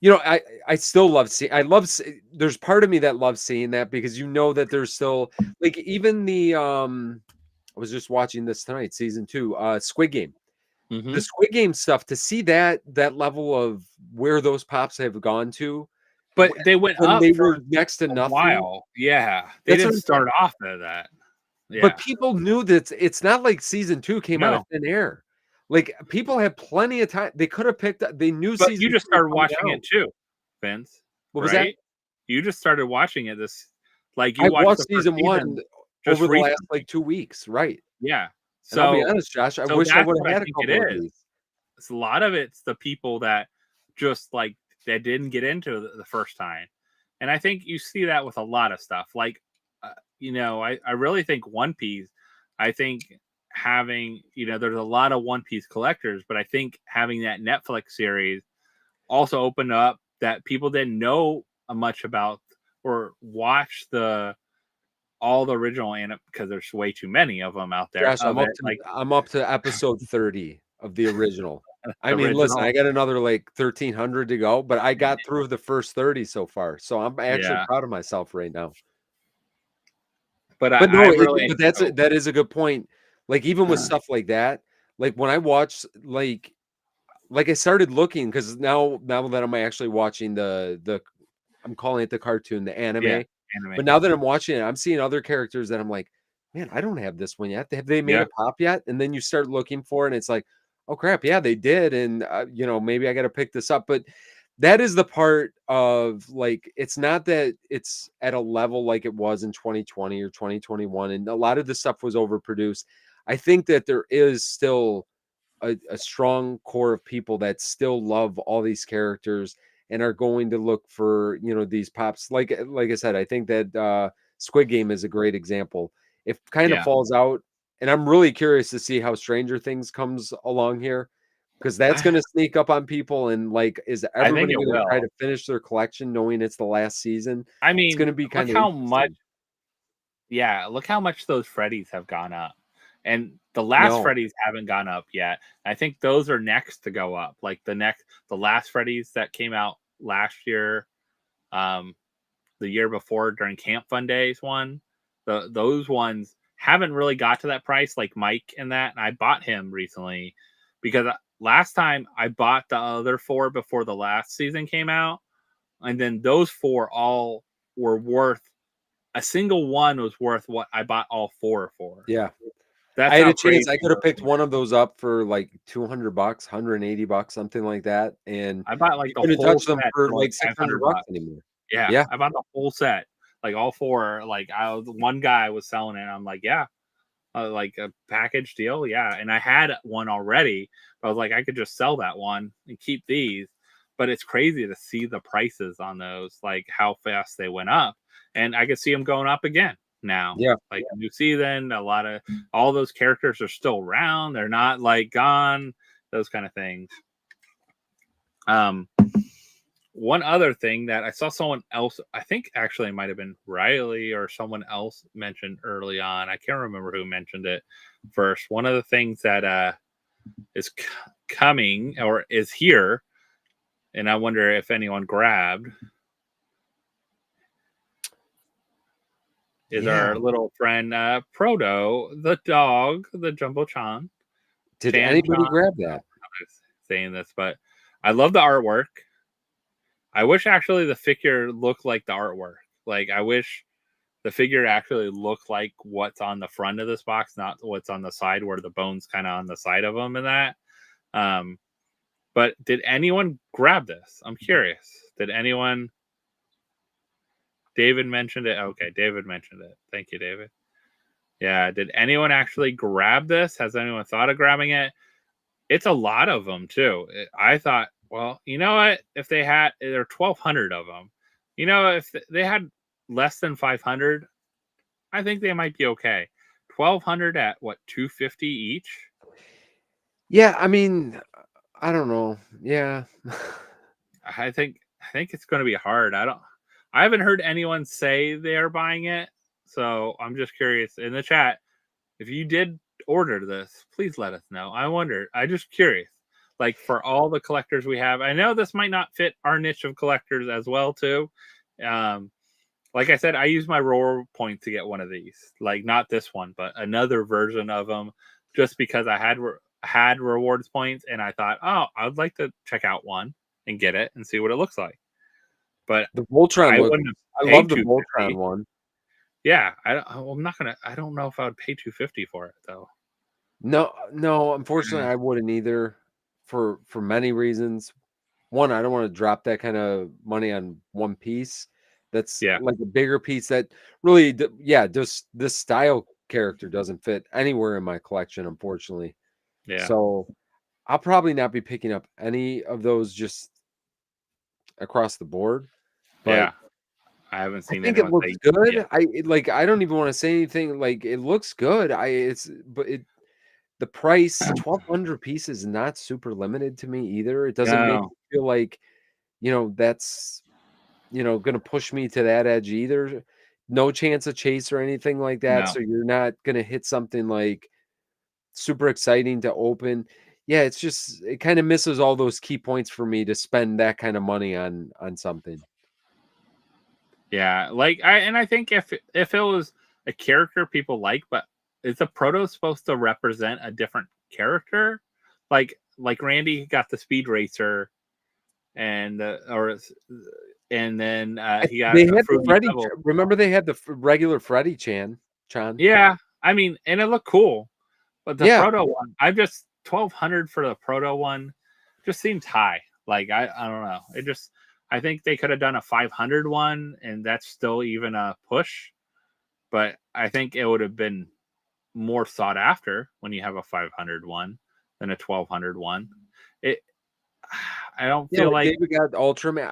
I still love seeing. There's part of me that loves seeing that because that there's still like even the I was just watching this tonight, season 2, Squid Game. The hmm Squid Game stuff to see that level of where those pops have gone to but they went when up they for were next to a nothing. while. Yeah, they That's didn't what I'm saying. start off at that. But Yeah, people knew that it's not like season 2 came out of no, thin air. Like people had plenty of time. They could have picked up. They knew but you season 2 just was started coming watching out. it too, Vince. What was that? Right? You just started watching it like you I watched watched the first season 1 season just over the last recently. like 2 weeks, right? Yeah. And I'll be So honest, Josh, I so wish I that's would what have I had a think it couple of is. these. It's a lot of it's the people that just like that didn't get into the first time. And I think you see that with a lot of stuff. Like, I really think One Piece, I think having, there's a lot of One Piece collectors, but I think having that Netflix series also opened up that people didn't know much about or watch all the original anime because there's way too many of them out there Josh, of it. Like, I'm up to episode 30 of the original. I mean, listen, original. I got another like 1,300 to go, but I got through the first 30 so far. So I'm actually Yeah. proud of myself right now. But But I no, really that is a good point. Like even with stuff like that, like when I watch like I started looking because now that I'm actually watching the I'm calling it the cartoon, the yeah, anime. anime. But now that I'm watching it, I'm seeing other characters that I'm like, man, I don't have this one yet. Have they made Yeah. a pop yet? And then you start looking for it, and it's like, oh crap, yeah, they did. And maybe I got to pick this up. But that is the part of like, it's not that it's at a level like it was in 2020 or 2021, and a lot of the stuff was overproduced. I think that there is still a strong core of people that still love all these characters and are going to look for these pops. Like I said, I think that Squid Game is a great example. It kind of Yeah. falls out and I'm really curious to see how Stranger Things comes along here, because that's going to sneak up on people. And like, is I think everybody it going to try will. to finish their collection knowing it's the last season? I It's going mean, to be look kind of how much. interesting. Yeah, look how much those Freddys have gone up, and the I last know. Freddys haven't gone up yet. I think those are next to go up. Like the last Freddys that came out last year, um, the year before during Camp Fun Days one, those ones haven't really got to that price like Mike and that. And I bought him recently because last time I bought the other 4 before the last season came out, and then those 4 all were worth a single one was worth what I bought all 4 for. Yeah. That's I had how a chance. crazy I could have those picked things one of are. those up for like $200, $180, something like that, and I bought like you the couldn't whole touch them set for for like like 500 $600 bucks. anymore. Yeah, Yeah. I bought the whole set, like all 4. Like one guy was selling it. I'm like, yeah, like a package deal, yeah. And I had one already, but I was like, I could just sell that one and keep these. But it's crazy to see the prices on those, like how fast they went up, and I could see them going up again now. Yeah. Like a new season, a lot of all those characters are still around. They're not like gone. Those kind of things. Um, One other thing that I saw someone else, I think actually it might have been Riley or someone else mentioned early on. I can't remember who mentioned it first. One of the things that is coming or is here, and I wonder if anyone grabbed, is Yeah. our little friend Proto, the dog, the Jumbo Chan. Did Chan anybody Chan. grab I don't know that? how I'm saying this, but I love the artwork. I wish actually the figure looked like the artwork. Like I wish the figure actually looked like what's on the front of this box, not what's on the side where the bone's kind of on the side of them and that. Um, but did anyone grab this? I'm curious. Did anyone? David mentioned it. Okay, David mentioned it. Thank you, David. Yeah. Did anyone actually grab this? Has anyone thought of grabbing it? It's a lot of them too. I thought, well, you know what? If they had, there are 1,200 of them. You know, if they had less than 500, I think they might be okay. 1,200 at what, 250 each? Yeah, I mean, I don't know. Yeah. I think it's going to be hard. I haven't heard anyone say they're buying it, so I'm just curious in the chat if you did order this, please let us know. I just curious. Like for all the collectors we have, I know this might not fit our niche of collectors as well too. Um, like I said, I use my reward point to get one of these. Like not this one, but another version of them, just because I had rewards points, and I thought, oh, I would like to check out one and get it and see what it looks like. But The Voltron I look. wouldn't I have love paid the two Voltron fifty. one. Yeah, I'm not gonna. I don't know if I would pay 250 for it though. No, unfortunately, I wouldn't either for many reasons. One, I don't want to drop that kind of money on one piece. That's Yeah, like a bigger piece that really, yeah, just this style character doesn't fit anywhere in my collection, unfortunately. yeah, So I'll probably not be picking up any of those just across the board. But yeah. I haven't I seen think it anyone looks say yeah. good. I don't even want to say anything. Like it looks good. The price, 1,200 pieces is not super limited to me either. It doesn't make No, me feel like, that's, gonna push me to that edge either. No chance of chase or anything like that, no. so you're not gonna hit something, like, super exciting to open. Yeah, it's just it kinda misses all those key points for me to spend that kind of money on something. Yeah, like I think if it was a character people like, but is the proto supposed to represent a different character? Like Randy got the speed racer and and then he got They a had the fruity Freddy Ch pebble. remember they had the regular Freddy Chan? Yeah, I mean, and it looked cool, but the Yeah. proto one, I just 1,200 for the proto one just seems high. Like I don't know. It just I think they could have done a 500 one, and that's still even a push. But I think it would have been more sought after when you have a 500 one than a 1,200 one. It I don't Yeah, feel like like David got Ultraman.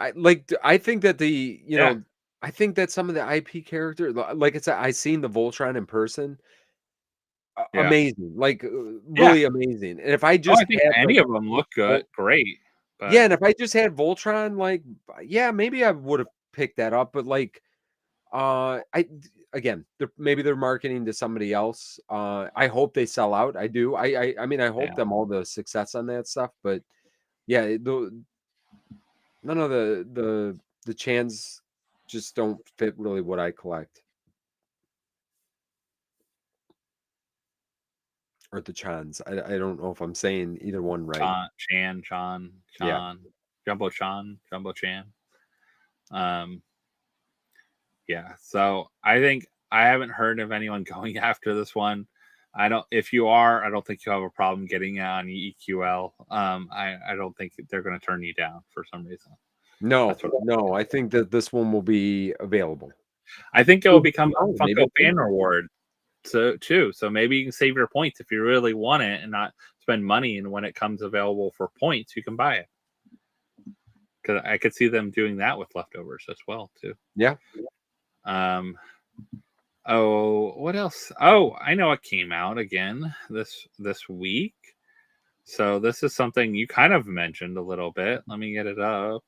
I think that yeah I think that some of the IP characters, like I said, I seen the Voltron in person. Yeah. amazing, like really amazing. And if I I just think had any like of them look good, great. yeah, But and if I just had Voltron, like yeah, maybe I would have picked that up. But like I again, maybe they're marketing to somebody else. I hope they sell out. I do. I mean, I hope yeah, them all the success on that stuff. But yeah, none of the chans just don't fit really what I collect. Or the chans. I don't know if I'm saying either one right. Chan, Yeah. Jumbo Chan. Um, yeah. So I think I haven't heard of anyone going after this one. I don't. If you are, I don't think you have a problem getting it on EQL. I don't think they're going to turn you down for some reason. No, That's what no, I think that this one will be available. I think it will become Oh, a maybe Funko it fan didn't. reward. So too. So maybe you can save your points if you really want it and not spend money. And when it comes available for points, you can buy it. Because I could see them doing that with leftovers as well too. Yeah. Um. Oh, what else? Oh, I know it came out again this week. So this is something you kind of mentioned a little bit. Let me get it up.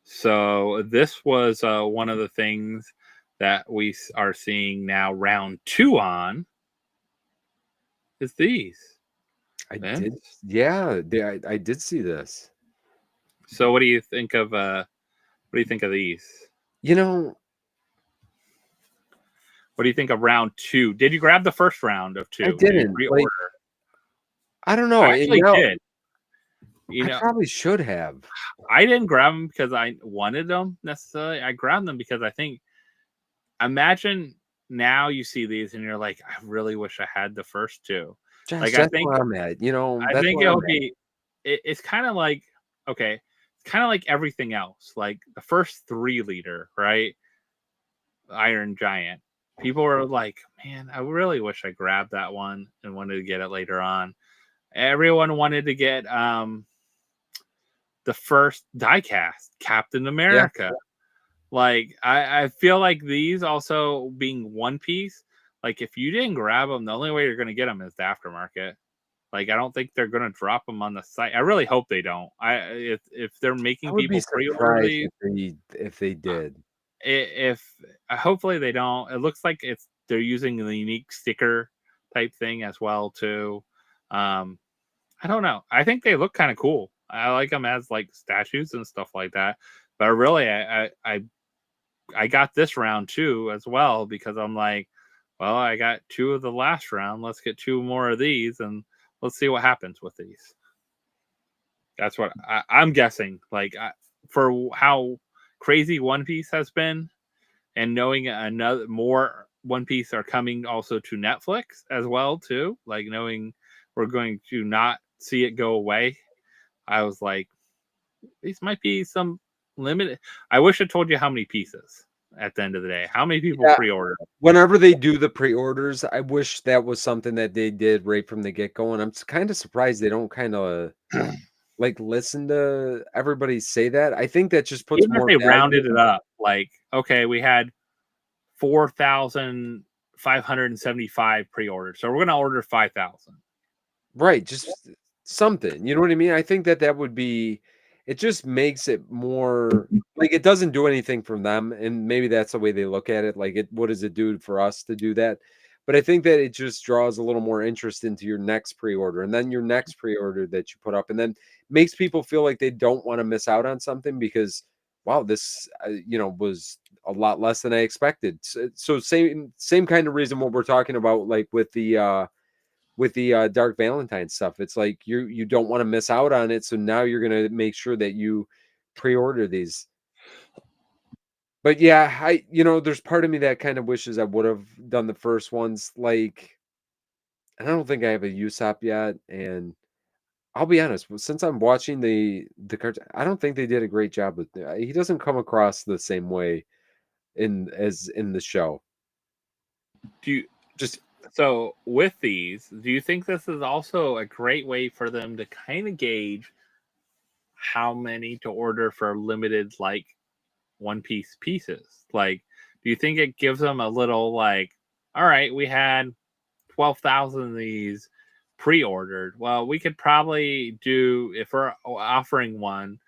So this was one of the things that we are seeing now round 2 on is these. I Vince. did. Yeah, I did see this. So what do you think of these? You know, What do you think of round 2? Did you grab the first round of I 2? Did you didn't. Like, pre-order? I don't know. I You actually know, did. You I know, probably should have. I didn't grab them because I wanted them necessarily. I grabbed them because I think imagine now you see these and you're like, I really wish I had the first 2. Josh, Like that's where I'm at. You know, I that's think where I'm it'll at. be it's kind of like okay, it's kind of like everything else. Like the first 3-liter, right? Iron Giant. People were like, man, I really wish I grabbed that one and wanted to get it later on. Everyone wanted to get the first diecast, Captain Yeah, America. Like I feel like these also being one piece, like if you didn't grab them, the only way you're gonna get them is the aftermarket. Like I don't think they're gonna drop them on the site. I really hope they don't. If they're I making would be people pre-order surprised these, if they did. if hopefully they don't. It looks like they're using the unique sticker type thing as well too. Um, I don't know. I think they look kind of cool. I like them as like statues and stuff like that. But really, I got this round too as well because I'm like, well, I got 2 of the last round. Let's get 2 more of these and let's see what happens with these. That's what I'm guessing. Like for how crazy One Piece has been, and knowing another more One Piece are coming also to Netflix as well too. Like knowing we're going to not see it go away, I was like, these might be some limited. I wish I told you how many pieces at the end of the day. How many people Yeah, pre-ordered? whenever they do the pre-orders, I wish that was something that they did right from the get-go, and I'm kind of surprised they don't kind of like listen to everybody say that. I think that just puts Even if more they value. rounded it up, like okay, we had 4,575 pre-orders, so we're gonna order 5,000. Right, just something, you know what I mean? I think that that would be it just makes it more like, it doesn't do anything for them, and maybe that's the way they look at it, like, what does it do for us to do that? But I think that it just draws a little more interest into your next pre-order, and then your next pre-order that you put up, and then makes people feel like they don't wanna miss out on something because, wow, this, was a lot less than I expected. So same kind of reason what we're talking about, like, with the Dark Valentine stuff. It's like you don't want to miss out on it, so now you're gonna make sure that you pre-order these. But yeah, there's part of me that kind of wishes I would have done the first ones. Like, I don't think I have a USOP yet, and I'll be honest, since I'm watching the cartoon, I don't think they did a great job with. He doesn't come across the same way in the show. Do you Just so with these? Do you think this is also a great way for them to kind of gauge how many to order for limited like One Piece pieces? Like, do you think it gives them a little like all right, we had 12,000 of these pre-ordered. Well, we could probably do, if we're offering one,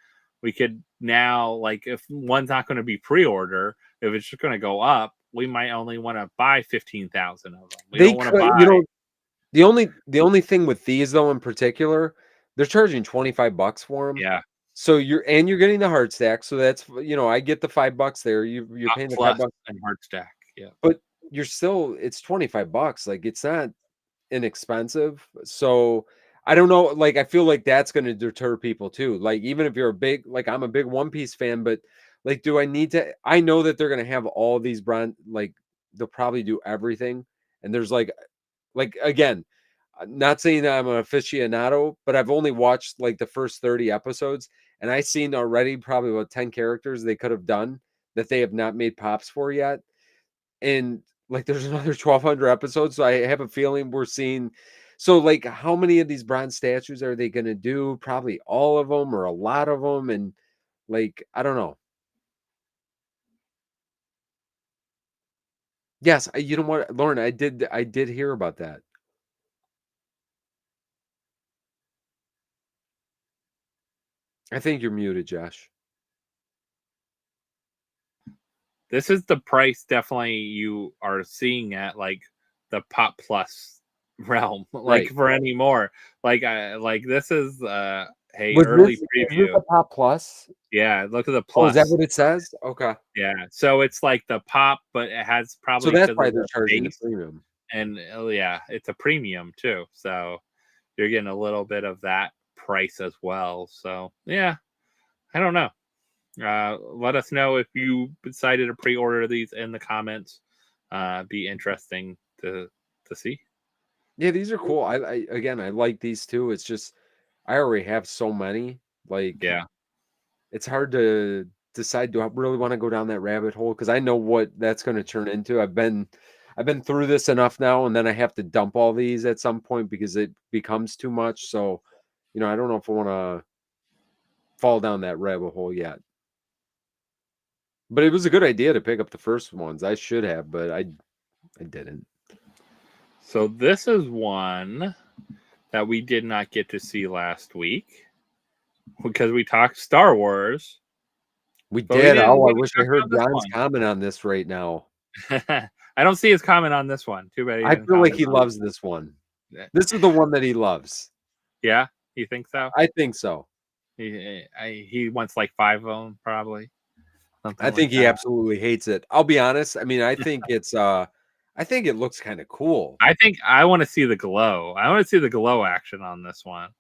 we could now, like, if one's not going to be pre-order, if it's just going to go up, we might only want to buy 15,000 of them. We They don't want to could, buy. the only thing with these though in particular, they're charging $25 for them. Yeah. So you're getting the hard stack. So that's, I get the $5 there. You're paying the Plus $5, and hard stack. Yeah. but you're still, it's $25. Like, it's not inexpensive. So I don't know. Like, I feel like that's going to deter people too. Like, even if you're like, I'm a big One Piece fan, but like, do I need to? I know that they're going to have all these brand, like, they'll probably do everything. And there's like again, not saying that I'm an aficionado, but I've only watched like the first 30 episodes, and I've seen already probably about 10 characters they could have done that they have not made pops for yet. And like, there's another 1,200 episodes, so I have a feeling we're seeing. So, like, how many of these bronze statues are they going to do? Probably all of them or a lot of them, and like, I don't know. Yes, you know what, Lauren, I did hear about that. I think you're muted, Josh. This is the price definitely you are seeing at like the Pop Plus realm, like Right. for any more. Like this is hey, Was early this preview. the Pop Plus? Yeah, look at the Oh, is that plus. what it says? Okay. Yeah, so it's like the Pop, but it has So probably that's because why of they're the charging the base, premium. and yeah, it's a premium too. So you're getting a little bit of that price as well. So yeah, I don't know. Let us know if you decided to pre-order these in the comments. Be interesting to see. Yeah, these are cool. Again, I like these too. It's just I already have so many. Like, Yeah. it's hard to decide, do I really want to go down that rabbit hole? Because I know what that's going to turn into. I've been through this enough now, and then I have to dump all these at some point because it becomes too much. So, I don't know if I want to fall down that rabbit hole yet. But it was a good idea to pick up the first ones. I should have, but I didn't. So this is one that we did not get to see last week because we talked Star Wars. We did. I wish I heard John's John's comment on this right now. I don't see his comment on this one. Too bad. I feel like he loves this one. This is the one that he loves. Yeah, you think so? I think so. He wants like 5 of them, probably. I think he absolutely hates it. I'll be honest. I mean, I think it's I think it looks kind of cool. I think I want to see the glow. I want to see the glow action on this one.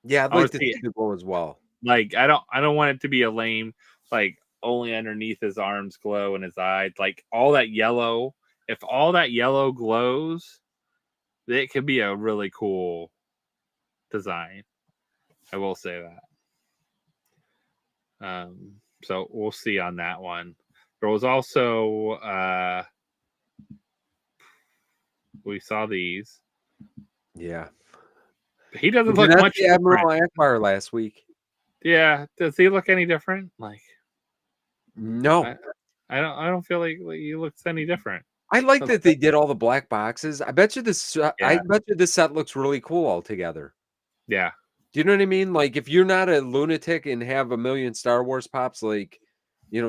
Yeah, I'd like to see the glow as well. Like, I don't want it to be a lame, like, only underneath his arms glow and his eyes. Like, all that yellow. If all that yellow glows, it could be a really cool design. I will say that. So we'll see on that one. There was also we saw these. Yeah. He doesn't look much different. Admiral Akbar last week. Yeah. Does he look any different? Like, no. I don't feel like he looks any different. I like that they did all the black boxes. I bet you this set looks really cool altogether. Yeah. Do you know what I mean? Like, if you're not a lunatic and have a million Star Wars pops, like,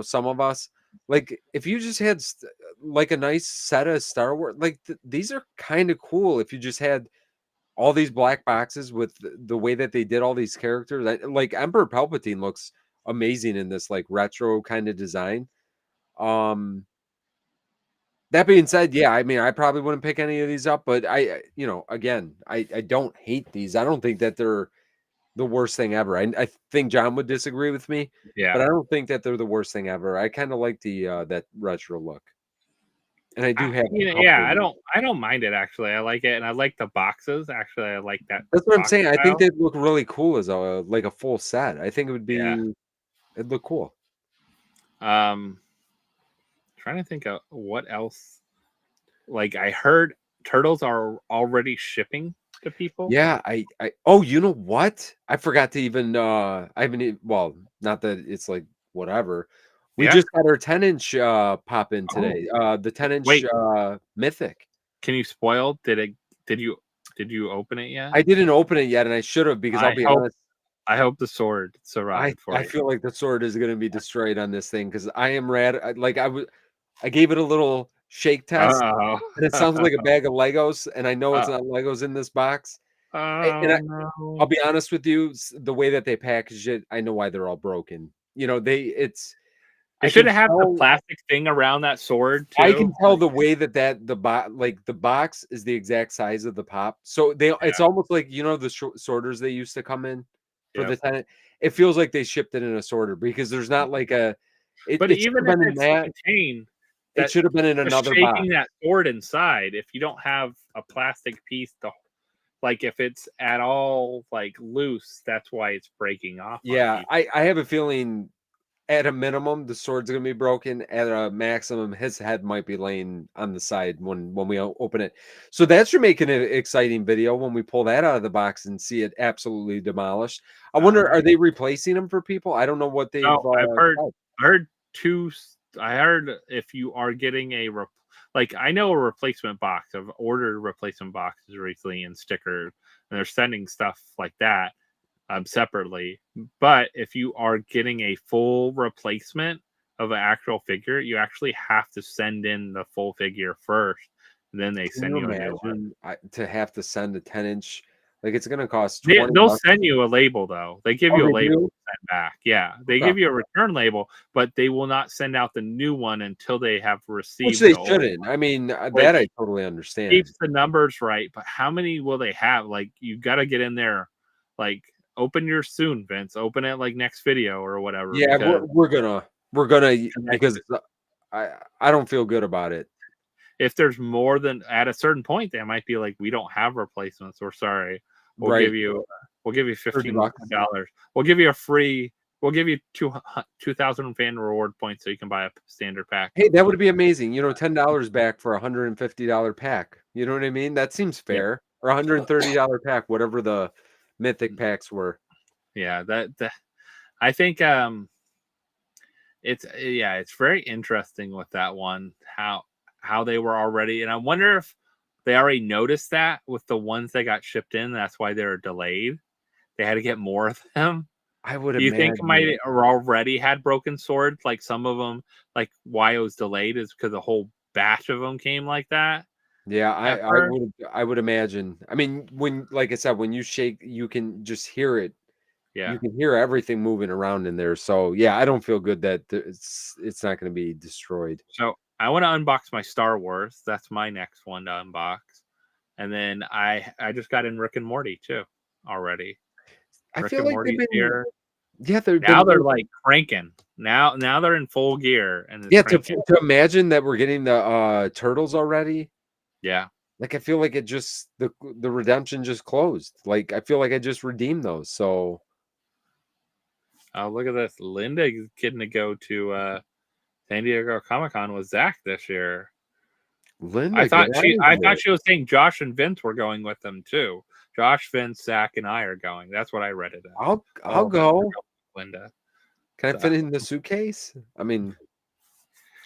some of us, like, if you just had like a nice set of Star Wars, like, these are kind of cool. If you just had all these black boxes with the way that they did all these characters, like Emperor Palpatine looks amazing in this like retro kind of design. That being said, yeah, I mean, I probably wouldn't pick any of these up, but again, I don't hate these. I don't think that they're the worst thing ever. I think John would disagree with me, Yeah, but I don't think that they're the worst thing ever. I kind of like the that retro look, and I do have. I don't mind it actually. I like it, and I like the boxes. Actually, I like that. That's what I'm saying. I think they'd look really cool as a full set. I think it would be. It'd look cool. Trying to think of what else. Like, I heard turtles are already shipping to people. Yeah, oh, you know what? I forgot to even I haven't, well, not that it's like whatever. We just got our 10-inch pop in today. The 10-inch mythic. Can you spoil? Did you open it yet? I didn't open it yet, and I should have, because I'll be honest. I hope the sword survived for you. I feel like the sword is going to be destroyed on this thing, because I am rad. I gave it a little shake test, and it sounds like a bag of Legos, and I know it's not Legos in this box. No. I'll be honest with you, the way that they package it, I know why they're all broken. You know, It should have had the plastic thing around that sword too. I can tell the way that the box is the exact size of the pop. So it's almost like, you know, the sorters they used to come in for the tenant. It feels like they shipped it in a sorter, because there's not like a. But even if it's contained, it should have been in another box. Shaking that sword inside, if you don't have a plastic piece to, like, if it's at all like loose, that's why it's breaking off. Yeah, I have a feeling, at a minimum, the sword's gonna be broken. At a maximum, his head might be laying on the side when we open it. So that should make an exciting video when we pull that out of the box and see it absolutely demolished. I wonder, are they replacing them for people? I don't know what they've. I heard if you are getting I know a replacement box. I've ordered replacement boxes recently and stickers, and they're sending stuff like that separately. But if you are getting a full replacement of an actual figure, you actually have to send in the full figure first, and then they send you a new one. To have to send a 10-inch. Like, it's going to cost $20. They'll send you a label, though. They give you a label to send back. Yeah, they give you a return label, but they will not send out the new one until they have received. Which they shouldn't. I mean, that I totally understand. Keeps the numbers right, but how many will they have? Like, you got to get in there. Like, open yours soon, Vince. Open it like next video or whatever. Yeah, we're gonna because I don't feel good about it. If there's more than at a certain point, they might be like, we don't have replacements. We're sorry. We'll give you $15. We'll give you a free. We'll give you 2,000 fan reward points so you can buy a standard pack. Hey, that would be amazing. You know, $10 back for a $150 pack. You know what I mean? That seems fair. Or $130 pack, whatever the mythic packs were. Yeah, that I think it's very interesting with that one, how they were already, and I wonder if they already noticed that with the ones that got shipped in. That's why they're delayed. They had to get more of them. I would. Do you think might already had broken swords? Like some of them, like why it was delayed is because a whole batch of them came like that. Yeah, I would imagine. I mean, when, like I said, when you shake, you can just hear it. Yeah, you can hear everything moving around in there. So yeah, I don't feel good that it's not going to be destroyed. So I want to unbox my Star Wars. That's my next one to unbox. And then I just got in Rick and Morty too already. I feel like they've been here. Yeah, they're like cranking. Now they're in full gear. And yeah, to imagine that we're getting the turtles already. Yeah. Like, I feel like it just the redemption just closed. Like, I feel like I just redeemed those. So oh, look at this. Linda is getting to go to San Diego Comic-Con with Zach this year. Linda, I thought she was saying Josh and Vince were going with them too. Josh, Vince, Zach, and I are going. That's what I read it. I'll go. Linda, can I fit in the suitcase? I mean,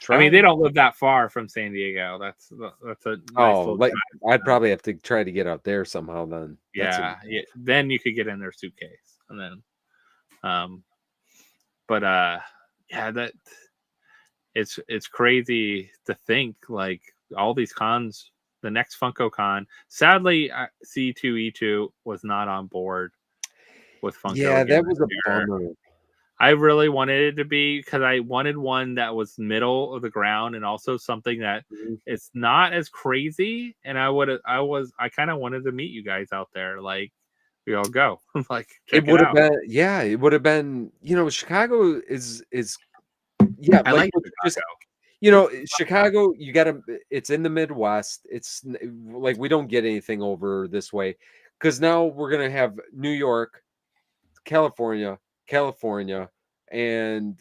they don't live that far from San Diego. That's a nice I'd probably have to try to get out there somehow. Then then you could get in their suitcase, and then that it's crazy to think, like, all these cons. The next Funko Con, sadly, C2E2 was not on board with Funko. Yeah, that was a bummer. I really wanted it to be, because I wanted one that was middle of the ground and also something that it's not as crazy. And I kind of wanted to meet you guys out there. Like, we all go. Like, it would have been, it would have been, Chicago is I like Chicago. Chicago, it's in the Midwest. It's like, we don't get anything over this way, because now we're going to have New York, California, and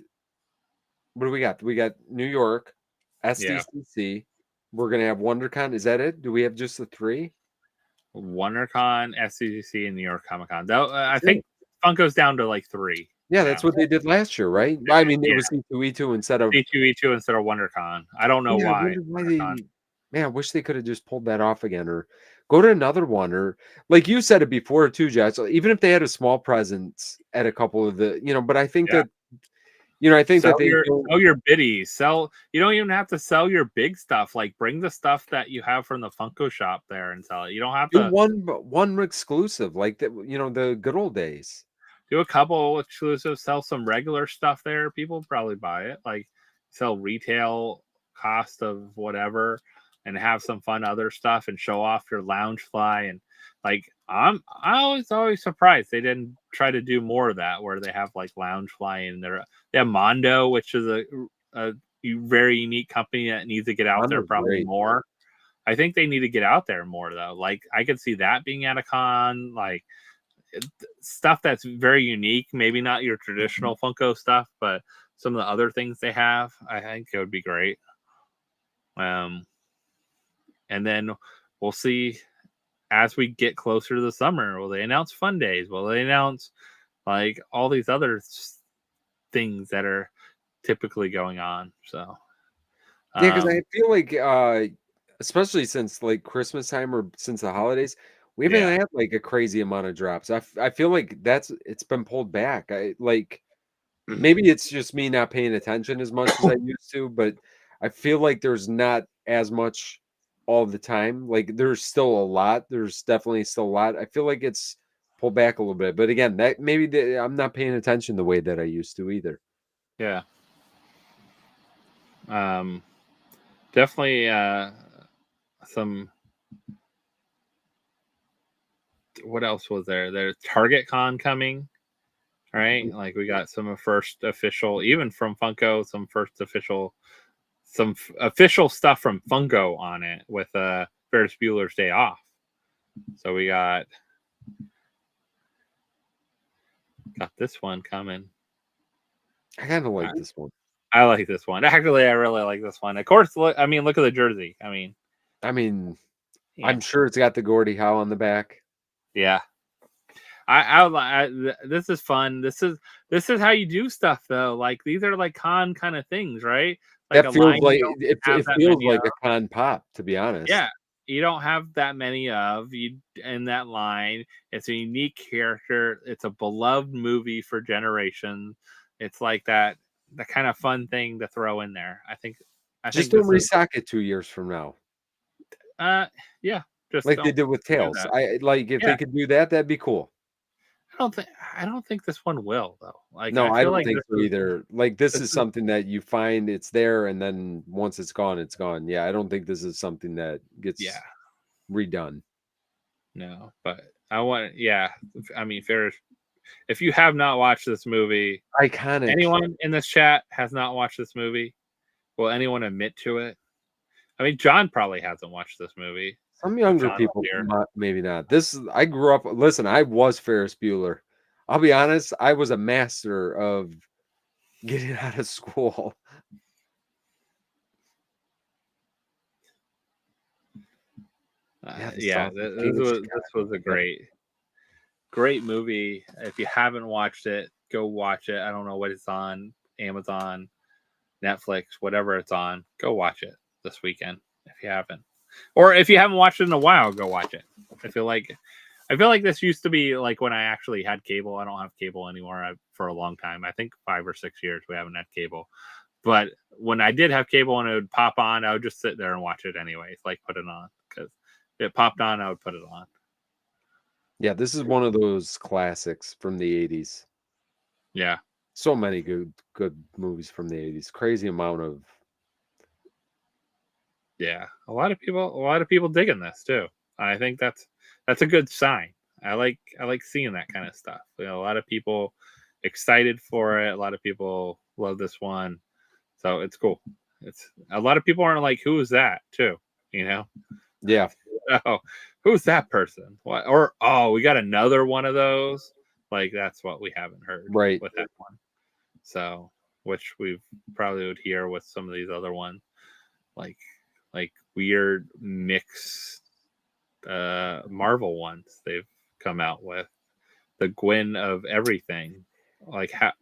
what do we got? We got New York, SDCC. Yeah. We're going to have WonderCon. Is that it? Do we have just the three? WonderCon, SDCC, and New York Comic Con. I think Funko's down to like 3. Yeah, that's what they did last year, right? I mean, it was C2E2 instead of C2E2 instead of WonderCon. I don't know why. Man, I wish they could have just pulled that off again, or go to another one, or like you said it before too, Josh. Even if they had a small presence at a couple of the, but I think Yeah. that, I think that they sell your biddies. You don't even have to sell your big stuff. Like bring the stuff that you have from the Funko shop there and sell it. You don't have do to one exclusive like that, the good old days. do a couple exclusives, sell some regular stuff there. People probably buy it. Like sell retail cost of whatever and have some fun other stuff and show off your Loungefly. And like I was always surprised they didn't try to do more of that where they have like Loungefly in there. They have Mondo, which is a very unique company that needs to get out there probably more. I think they need to get out there more though. Like I could see that being at a con, like stuff that's very unique, maybe not your traditional Funko stuff, but some of the other things they have, I think it would be great. And then we'll see as we get closer to the summer. Will they announce fun days? Will they announce like all these other things that are typically going on? So yeah, because I feel like especially since like Christmas time or since the holidays, we haven't had like a crazy amount of drops. I feel like it's been pulled back. I like maybe it's just me not paying attention as much as I used to, but I feel like there's not as much all the time. Like there's still a lot. There's definitely still a lot. I feel like it's pulled back a little bit, but again, that maybe I'm not paying attention the way that I used to either. Yeah. Definitely some. What else was there? There's Target Con coming, right? Like we got some first official, even from Funko, some official stuff from Funko on it with Ferris Bueller's Day Off. So we got this one coming. I kind of like this one. I like this one. Actually, I really like this one. Of course, look at the jersey. I mean, yeah. I'm sure it's got the Gordie Howe on the back. Yeah. This is fun. This is how you do stuff though. Like these are like con kind of things, right? Like that feels like it feels like a con pop, to be honest. Yeah. You don't have that many of you in that line. It's a unique character. It's a beloved movie for generations. It's like that kind of fun thing to throw in there. I think don't restock it 2 years from now. Yeah. Just like they did with Tails. I like if they could do that, that'd be cool. I don't think this one will though. Like no, I don't think so either. Like this is something that you find it's there, and then once it's gone, it's gone. Yeah, I don't think this is something that gets redone. No, but I want. Yeah, I mean, Ferris. If you have not watched this movie, iconic. Anyone in this chat has not watched this movie? Will anyone admit to it? I mean, John probably hasn't watched this movie. Some younger people, maybe not. I grew up. Listen, I was Ferris Bueller. I'll be honest. I was a master of getting out of school. This was a great movie. If you haven't watched it, go watch it. I don't know what it's on, Amazon, Netflix, whatever it's on. Go watch it this weekend if you haven't. Or if you haven't watched it in a while, go watch it. I feel like this used to be like when I actually had cable. I don't have cable anymore for a long time. I think 5 or 6 years we haven't had cable. But when I did have cable and it would pop on, I would just sit there and watch it anyways, like put it on. Because if it popped on, I would put it on. Yeah, this is one of those classics from the 80s. Yeah. So many good movies from the 80s. Crazy amount of. Yeah, a lot of people digging this too. I think that's a good sign. I like seeing that kind of stuff. A lot of people excited for it. A lot of people love this one, so it's cool. It's a lot of people aren't like, who is that too? Yeah. Oh, who's that person? What? Or we got another one of those. Like that's what we haven't heard right with that one. So, which we probably would hear with some of these other ones, like weird mix Marvel ones they've come out with. The Gwen of everything. Like how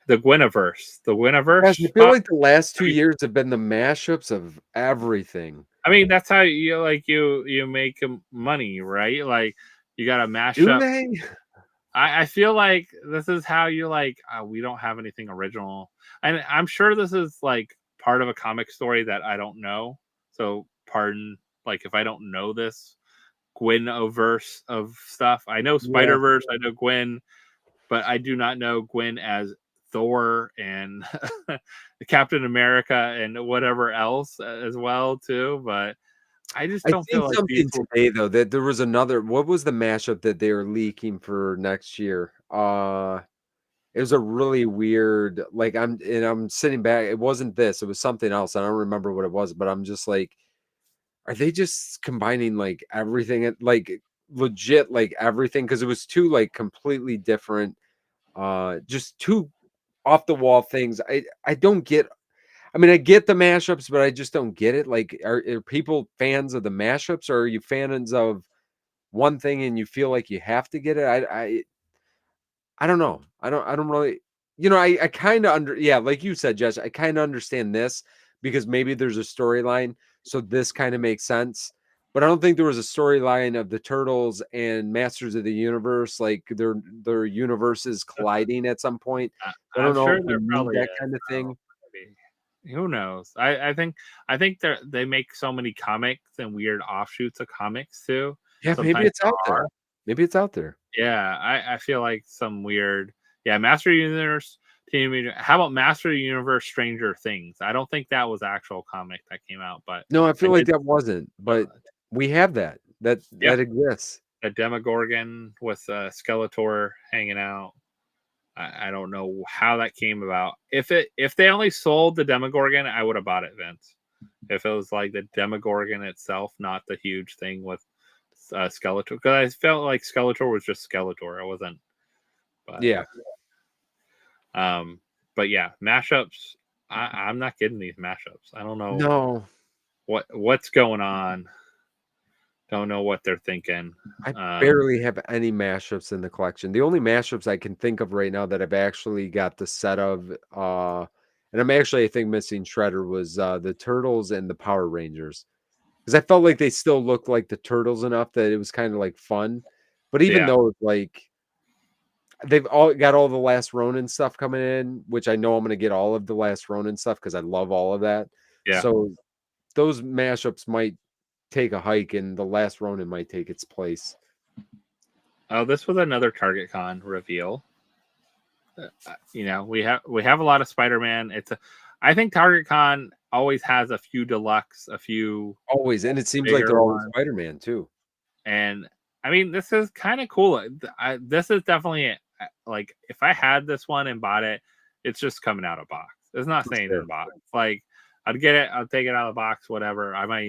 The Gweniverse. The Gosh, I Gweniverse. feel like the last 2 years have been the mashups of everything. I mean, that's how you like you make money, right? Like you got to mash Do up. they? I feel like this is how you like. We don't have anything original, and I'm sure this is like part of a comic story that I don't know. So pardon, like if I don't know this Gwen-verse of stuff. I know Yeah. Spider Verse. I know Gwen, but I do not know Gwen as Thor and Captain America and whatever else as well too. But I just I don't seen feel like these something will. today though that there was another what was the mashup that they were leaking for next year? It was a really weird like I'm sitting back. It wasn't this, it was something else. I don't remember what it was, but I'm just like, are they just combining like everything like legit like everything? Because it was two like completely different just two off the wall things. I don't get I mean, I get the mashups, but I just don't get it. Like, are people fans of the mashups, or are you fans of one thing and you feel like you have to get it? I don't know. I don't really. I kind of yeah, like you said, Jess. I kind of understand this because maybe there's a storyline, so this kind of makes sense. But I don't think there was a storyline of the Turtles and Masters of the Universe, like their universes colliding at some point. I I'm don't know sure if we there need probably that is. kind of thing. Maybe. Who knows? I think they make so many comics and weird offshoots of comics too. Yeah, maybe Sometimes it's out there there. are. Maybe it's out there. Yeah, I feel like some weird. Yeah, Master Universe. How about Master Universe Stranger Things? I don't think that was actual comic that came out, but No, I I feel like did. that wasn't, but we have that. That Yeah, that exists. a Demogorgon with Skeletor hanging out. I don't know how that came about. If they only sold the Demogorgon, I would have bought it, Vince. If it was like the Demogorgon itself, not the huge thing with Skeletor, because I felt like Skeletor was just Skeletor. I wasn't, but Yeah. um, but yeah, mashups. I'm not getting these mashups. I don't know No, what's going on. Don't know what they're thinking. I Um, barely have any mashups in the collection. The only mashups I can think of right now that I've actually got the set of, and I'm actually I think missing Shredder was the Turtles and the Power Rangers. Because I felt like they still looked like the Turtles enough that it was kind of like fun. But even yeah, though it's like they've all got all the Last Ronin stuff coming in, which I know I'm gonna get all of the Last Ronin stuff because I love all of that. yeah. So those mashups might take a hike and the Last Ronin might take its place. Oh, this was another Target Con reveal. We have a lot of Spider-Man. I think Target Con always has a few deluxe, a few Always, and it seems like bigger they're always ones, Spider-Man too. and I mean this is kind of cool. This is definitely like if I had this one and bought it, it's just coming out of box. It's not For saying sure. in box. Like I'd get it, I'll take it out of the box, whatever. I might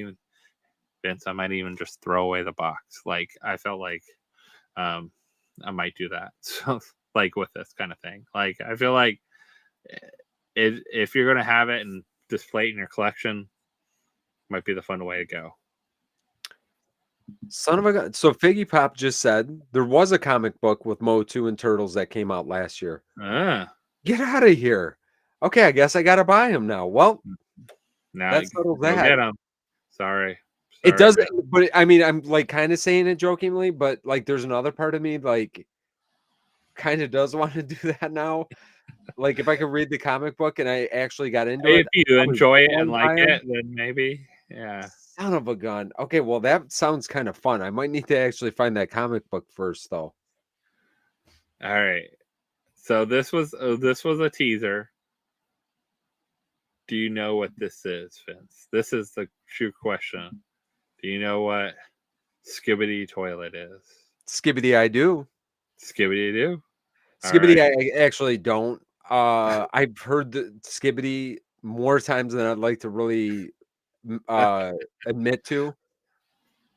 even just throw away the box. Like I felt like um I might do that. So like with this kind of thing. Like I feel like if you're gonna have it and display it in your collection, might be the fun way to go. Son of a gun. So Figgy Pop just said there was a comic book with Motu and Turtles that came out last year. Get out of here. Okay, I guess I gotta buy him now. Well, Now that settles go that. get them. Sorry, It sorry, doesn't, man. but I mean, I'm like kind of saying it jokingly, but like there's another part of me like kind of does want to do that now. Like if I could read the comic book and I actually got into If it, you I would enjoy it and totally like buy him. it, then maybe, yeah. Son of a gun. Okay, well that sounds kind of fun. I might need to actually find that comic book first though. All right. So this was a teaser. Do you know what this is, Vince? This is the true question. Do you know what Skibidi toilet is? Skibidi I do. Skibidi do. All Skibidi right. I actually don't. I've heard the Skibidi more times than I'd like to really admit to.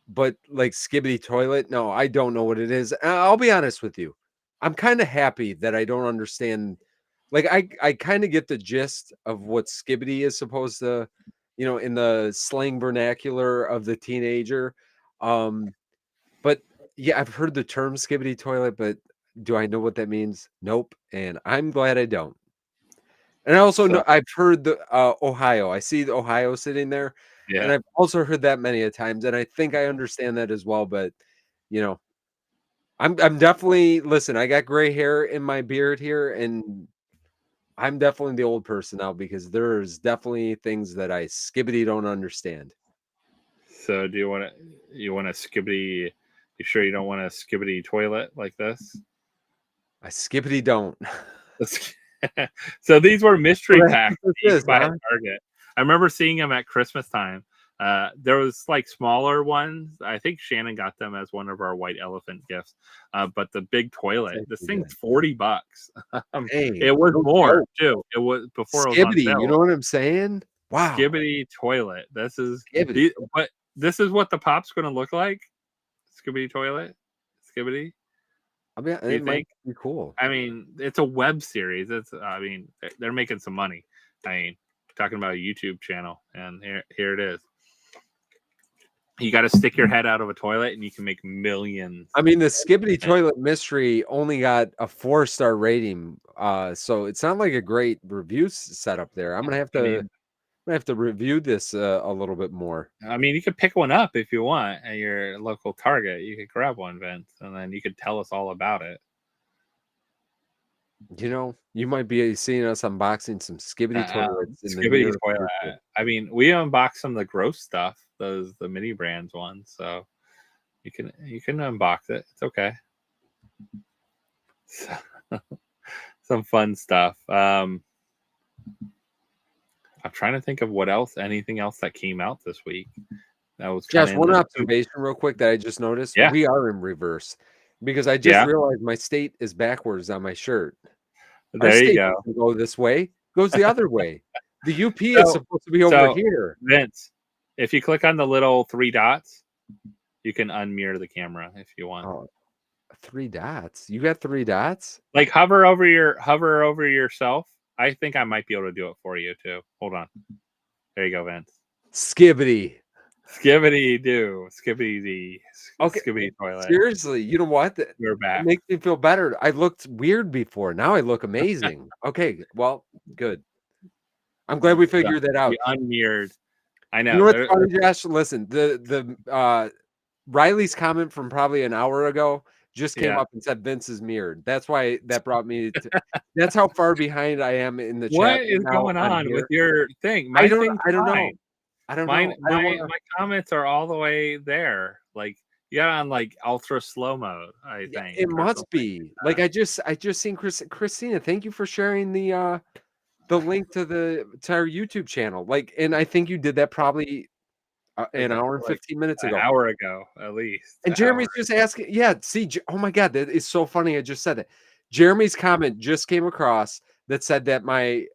But like Skibidi toilet, no, I don't know what it is. I'll be honest with you. I'm kind of happy that I don't understand. Like I kind of get the gist of what Skibidi is supposed to, in the slang vernacular of the teenager. Um, but yeah, I've heard the term Skibidi toilet, but do I know what that means? Nope. And I'm glad I don't. And I also know I've heard the Ohio. I see the Ohio sitting there, and I've also heard that many a times, and I think I understand that as well. But you know, I'm definitely listen. I got gray hair in my beard here, and I'm definitely the old person now because there's definitely things that I Skibidi don't understand. So do you want to Skibidi? You sure you don't want a Skibidi toilet like this? I Skibidi don't. So these were mystery packs you could buy huh? at Target. I remember seeing them at Christmas time. There was like smaller ones. I think Shannon got them as one of our white elephant gifts. But the big toilet, this thing's $40. Hey, it was more too. It was before it was on Skibidi, sale. you know what I'm saying? Wow. Skibidi toilet. This is Skibidi. but this is what the pop's going to look like. Skibidi toilet. Skibidi. I mean, it might be cool. I mean, it's a web series. I mean, they're making some money. I mean, talking about a YouTube channel, and here it is. You got to stick your head out of a toilet, and you can make millions. I mean, the Skibidi toilet mystery only got a 4-star rating, so it's not like a great review setup there. I'm gonna have to review this a little bit more. I mean, you could pick one up if you want at your local Target. You could grab one, Vince, and then you could tell us all about it. You know, you might be seeing us unboxing some Skibidi toilets in the near toilet. future. I mean, we unboxed some of the gross stuff, the mini brands ones, so you can unbox it. It's okay. So, some fun stuff. I'm trying to think of anything else that came out this week. That was Josh, one observation real quick that I just noticed. Yeah. We are in reverse because I just realized my state is backwards on my shirt. There you go. Doesn't go this way, goes the other way. The UP is supposed to be over here. Vince, if you click on the little 3 dots, you can unmirror the camera if you want. Oh, 3 dots? You got 3 dots? Like hover over yourself. I think I might be able to do it for you too. Hold on. There you go, Vince. Skibidi. Skibidi do. Skibidi. Okay. Skibidi toilet. Seriously, you know what? You're back. It makes me feel better. I looked weird before. Now I look amazing. Okay, well, good. I'm glad we figured that out. We unmirrored. I know. You know what's funny, Josh? Listen, the Riley's comment from probably an hour ago just came up and said Vince is mirrored. That's why that brought me to that's how far behind I am in the chat. What is going on with your thing? I don't know. My comments are all the way there. Like you got on like ultra slow mode, I think. It must be. Like I just seen Christina, thank you for sharing the link to our YouTube channel. Like, and I think you did that probably an hour and 15 minutes ago. An hour ago, at least. And Jeremy's just asking, see, oh my God, that is so funny. I just said it. Jeremy's comment just came across that said that my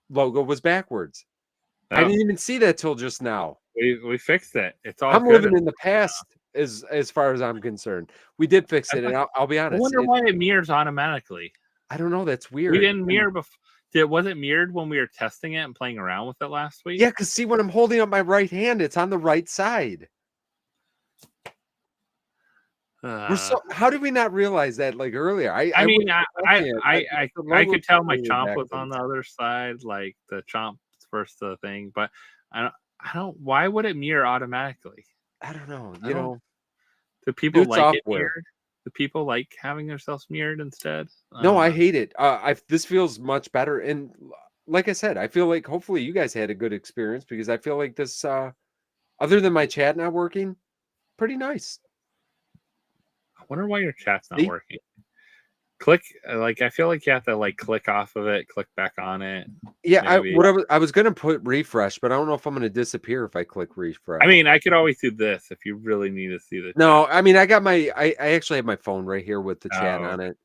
logo was backwards. Oh. I didn't even see that till just now. We fixed it. It's all. I'm living in the past as far as I'm concerned. We did fix it, and I'll be honest. I wonder why it mirrors automatically. I don't know. That's weird. We didn't mirror before. Was it mirrored when we were testing it and playing around with it last week? Yeah, because see, when I'm holding up my right hand, it's on the right side. How did we not realize that like earlier? I could tell my chomp was on the other side, like the chomp's first the thing, but I don't. Why would it mirror automatically? I don't know. You know, do people like it mirrored? Do people like having themselves mirrored instead? No, I hate it. This feels much better, and like I said, I feel like hopefully you guys had a good experience because I feel like this, other than my chat not working, pretty nice. I wonder why your chat's not working. Click, like I feel like you have to like click off of it, click back on it. Yeah, I was gonna put refresh, but I don't know if I'm gonna disappear if I click refresh. I mean, I could always do this if you really need to see the. No, I mean, I actually have my phone right here with the chat on it.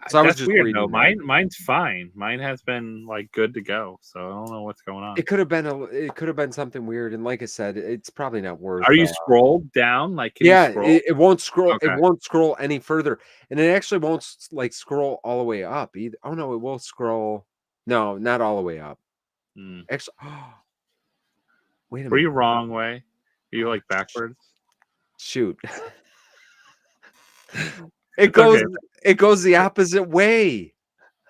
So I was just weird. No, mine's fine. Mine has been like good to go. So I don't know what's going on. It could have been something weird. And like I said, it's probably not worth. Are you scrolled down? Like it won't scroll. Okay. It won't scroll any further, and it actually won't like scroll all the way up either. Oh no, it will scroll. No, not all the way up. Actually, wait a minute. Were you wrong way? Are you like backwards? Shoot. It goes the opposite way.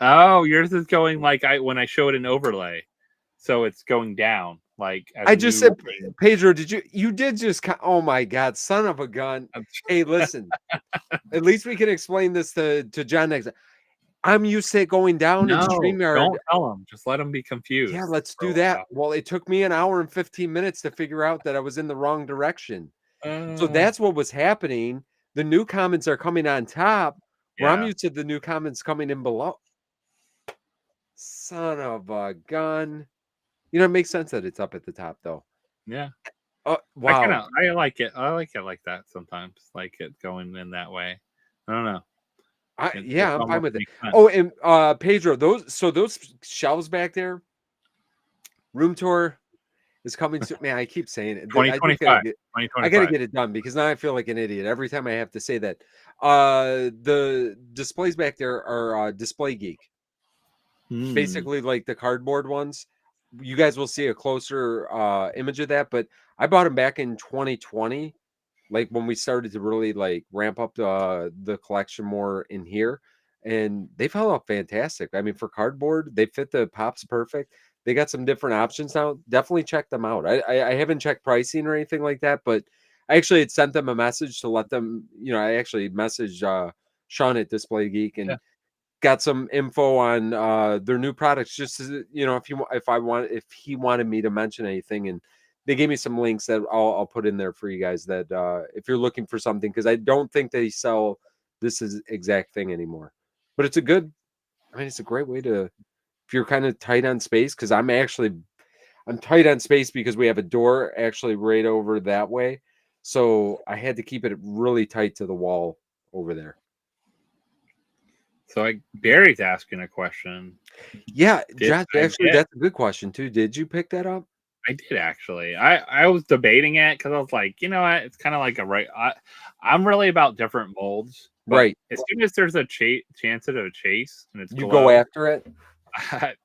Oh, yours is going like when I show it an overlay, so it's going down. Like I just said, Pedro, you did just, oh my God, son of a gun. Hey, listen, at least we can explain this to John next. I'm used to it going down in StreamYard. Don't tell them. Just let them be confused. Yeah, let's do that. Well, it took me an hour and 15 minutes to figure out that I was in the wrong direction. So that's what was happening. The new comments are coming on top, where I'm used to the new comments coming in below. Son of a gun. You know, it makes sense that it's up at the top, though. Yeah. Oh, wow. I like it. I like it like that sometimes. Like it going in that way. I don't know. I'm fine with it. Oh, and Pedro, those shelves back there, room tour is coming soon. Man, I keep saying it. 2025. I gotta get it done because now I feel like an idiot every time I have to say that. The displays back there are Display Geek. Basically like the cardboard ones. You guys will see a closer image of that, but I bought them back in 2020, like when we started to really like ramp up the collection more in here, and they fell out fantastic. I mean, for cardboard, they fit the pops perfect. They got some different options now. Definitely check them out. I haven't checked pricing or anything like that, but I actually had sent them a message to let them, I actually messaged Sean at Display Geek and got some info on their new products, just as, if he wanted me to mention anything, and they gave me some links that I'll put in there for you guys that if you're looking for something, because I don't think they sell this exact thing anymore, but it's a great way to, if you're kind of tight on space, because I'm tight on space because we have a door actually right over that way, so I had to keep it really tight to the wall over there. So Barry's asking a question. Yeah, Josh, actually, that's a good question too. Did you pick that up? I did actually. I was debating it because I was like, you know what? It's kind of like I'm really about different molds. Right. As soon as there's a chance of a chase and it's go after it.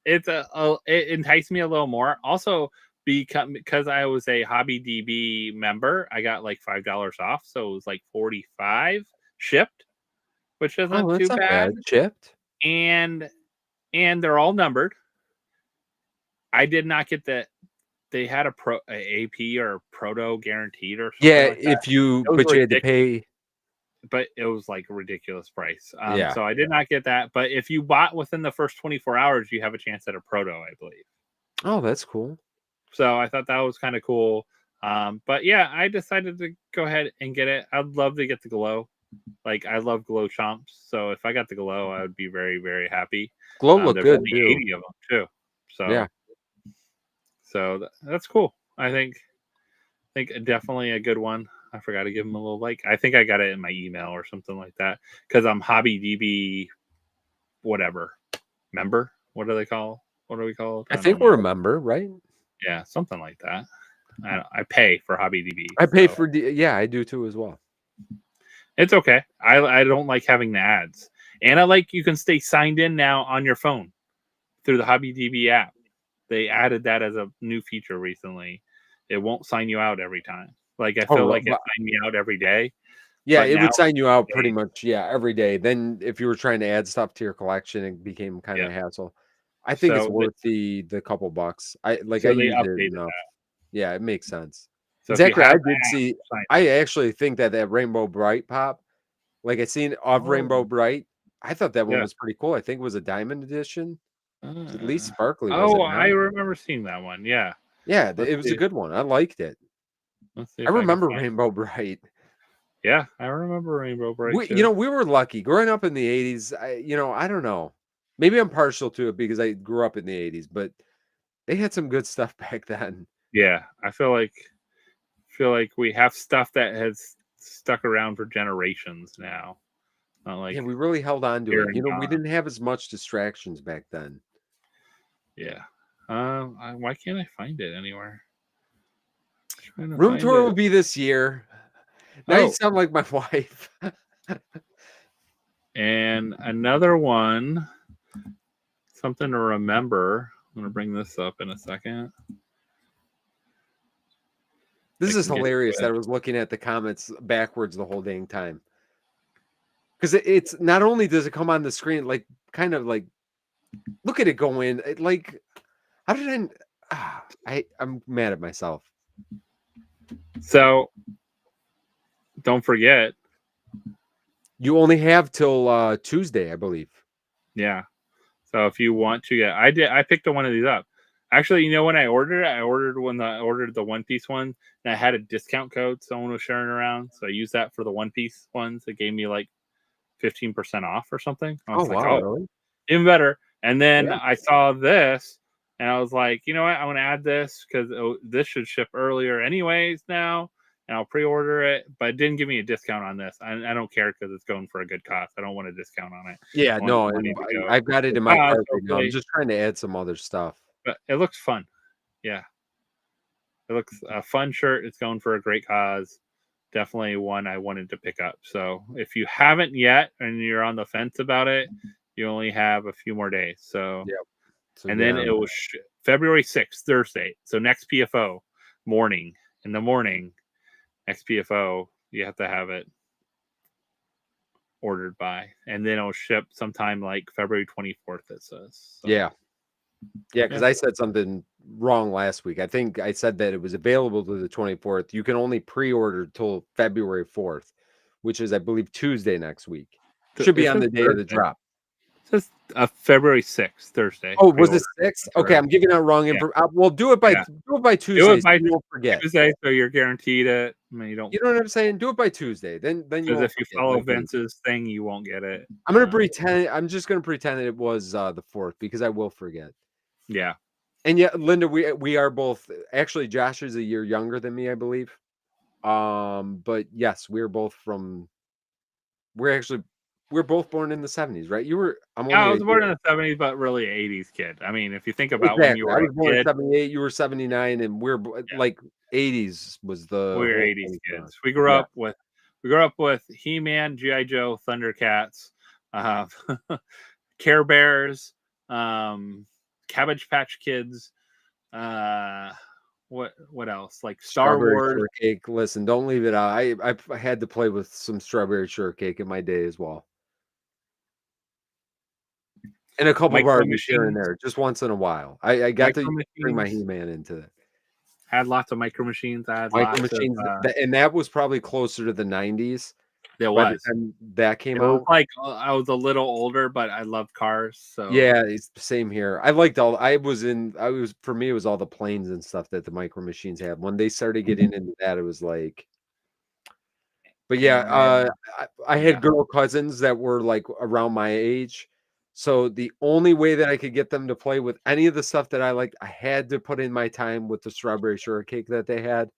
It enticed me a little more. Also, because I was a Hobby DB member, I got like $5 off, so it was like $45 shipped, which isn't too bad. Shipped, and they're all numbered. I did not get that. They had a AP or a Proto guaranteed or something. Yeah, like that. if you had to pay. But it was like a ridiculous price. So I did not get that. But if you bought within the first 24 hours, you have a chance at a Proto, I believe. Oh, that's cool. So I thought that was kind of cool. But yeah, I decided to go ahead and get it. I'd love to get the glow. Like, I love glow chomps. So if I got the glow, I would be very, very happy. Glow look good only too. 80 of them too. So yeah. So that's cool. I think definitely a good one. I forgot to give him a little like. I think I got it in my email or something like that because I'm Hobby DB, whatever member. What do they call? What do we call it? I think we're a member, right? Yeah, something like that. I pay for Hobby DB. I pay for I do too as well. It's okay. I don't like having the ads, and I like you can stay signed in now on your phone through the Hobby DB app. They added that as a new feature recently. It won't sign you out every time. Like I feel like it signed me out every day. Yeah, it would sign you out pretty much. Yeah, every day. Then if you were trying to add stuff to your collection, it became kind of a hassle. I think it's worth the couple bucks. I use it enough. Yeah, it makes sense. So exactly. I actually think that Rainbow Bright pop, like I seen of Rainbow Bright. I thought that one was pretty cool. I think it was a diamond edition. At least sparkly. I remember seeing that one. Yeah. Yeah, it was a good one. I liked it. I remember Rainbow Bright. Yeah, I remember Rainbow Bright. We were lucky growing up in the 80s. I don't know. Maybe I'm partial to it because I grew up in the 80s, but they had some good stuff back then. Yeah, I feel like we have stuff that has stuck around for generations now. Not like we really held on to it. We didn't have as much distractions back then. Yeah. Why can't I find it anywhere? Room tour will be this year. Now you sound like my wife. And another one, something to remember. I'm going to bring this up in a second. This is hilarious that I was looking at the comments backwards the whole dang time. Because it's not only does it come on the screen, like kind of like Look at it go in. Like, how did I'm mad at myself. So don't forget, you only have till Tuesday, I believe. Yeah. So if you want to get, I picked one of these up. Actually, you know, when I ordered it, I ordered the One Piece one, and I had a discount code someone was sharing around, so I used that for the One Piece ones. It gave me like 15% off or something. I Oh was like, wow, oh, really? even better. And then Yeah. I saw this, and I was like, you know what? I want to add this because this should ship earlier, anyways. Now, and I'll pre-order it, but it didn't give me a discount on this. I don't care because it's going for a good cost. I don't want a discount on it. Yeah, I want no, the money to go. I've got it in my Because cart right now. I'm hopefully, just trying to add some other stuff. but it looks fun. Yeah, it looks a fun shirt. It's going for a great cause. Definitely one I wanted to pick up. So if you haven't yet and you're on the fence about it, you only have a few more days. So, Yeah. So and then it was February 6th, Thursday. So next PFO morning, in the morning, next PFO, you have to have it ordered by, and then it'll ship sometime like February 24th. It says. So. Yeah. Yeah, because I said something wrong last week. I think I said that it was available to the 24th. You can only pre-order till February 4th, which is, I believe, Tuesday next week. Should be on the day of the drop. It says February 6th, Thursday. Oh, was it 6th? Okay, I'm giving out wrong info. Well, do it by Tuesday. Do it by so you won't forget. Tuesday, so you're guaranteed it. I mean, you don't. You know what I'm saying? Do it by Tuesday. Then you Because won't if you forget, follow like me. Vince's thing, you won't get it. I'm gonna pretend. I'm just gonna pretend that it was the 4th because I will forget. Yeah. And yeah, Linda, we are both actually. Josh is a year younger than me, I believe. But yes, we're both from. We're both born in the 70s, right? You were. I'm only. I was born in the 70s, but really 80s kid. I mean, if you think about exactly. when you were I was a born in kid, 78. You were 79, and we're like 80s was the we were whole 80s thing for us. kids. We grew up with He-Man, G.I. Joe, Thundercats, uh, Care Bears, Cabbage Patch Kids. What else? Like Star Strawberry Wars. shortcake. Listen, don't leave it out. I had to play with some strawberry shortcake in my day as well. And a couple Barbies here and there, just once in a while. I got to bring my He-Man into it. Had lots of Micro Machines. I had Micro lots Machines, of, and that was probably closer to the 90s. There By the was. time that came It was out. like I was a little older, but I loved cars. So Yeah, it's the same here. I liked all. For me, it was all the planes and stuff that the Micro Machines had. When they started getting into that, it was like. But yeah, I had girl cousins that were like around my age. So the only way that I could get them to play with any of the stuff that I liked, I had to put in my time with the strawberry shortcake that they had.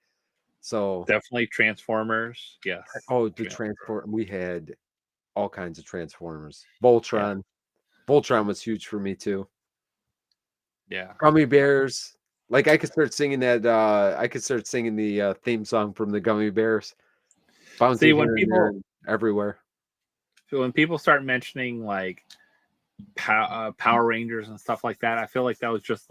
So definitely Transformers. Yes. oh, the Transform. We had all kinds of Transformers. Voltron. Voltron was huge for me too. Yeah. Gummy bears. Like I could start singing that. I could start singing the theme song from the Gummy Bears. See, Bounty here and there and everywhere. So when people start mentioning like Power Rangers and stuff like that, I feel like that was just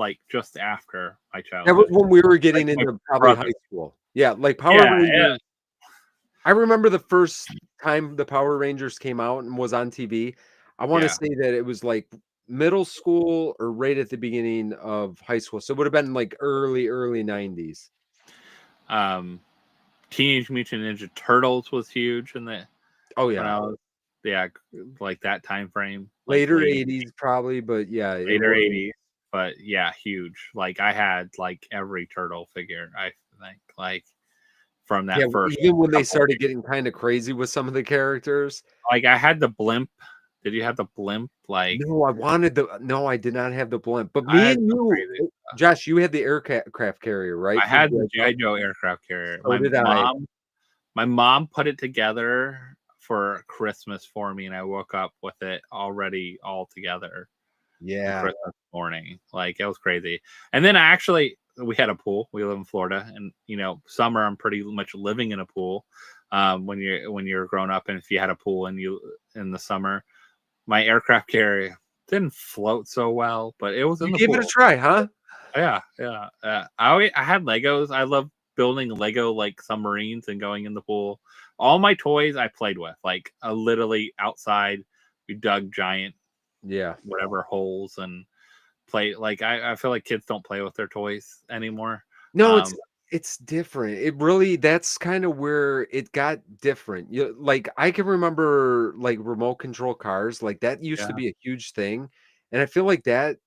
after my childhood. That was when we were getting into probably high school. Yeah, like Power Rangers. Yeah. I remember the first time the Power Rangers came out and was on TV. I want to say that it was like middle school or right at the beginning of high school. So it would have been like early 90s. Teenage Mutant Ninja Turtles was huge in the like that time frame. Later 80s probably, but yeah. Later 80s. But yeah, huge. Like I had like every turtle figure, I think, like from that first. Even when they started getting kind of crazy with some of the characters. Like I had the blimp. Did you have the blimp? Like no, I did not have the blimp. But me and you, Josh, you had the aircraft carrier, right? I had the G.I. Joe aircraft carrier. My mom put it together for Christmas for me, and I woke up with it already all together. Yeah. Christmas morning. Like it was crazy. And then we had a pool. We live in Florida, and summer I'm pretty much living in a pool. When you're grown up, and if you had a pool in the summer, my aircraft carrier didn't float so well, but it was in the pool. Give it a try, huh? Yeah. I had Legos. I love building Lego like submarines and going in the pool. All my toys I played with, like literally outside. We dug giant whatever holes and play. Like I feel like kids don't play with their toys anymore. No, it's different. It really, that's kind of where it got different. Like I can remember like remote control cars, like that used to be a huge thing. And I feel like that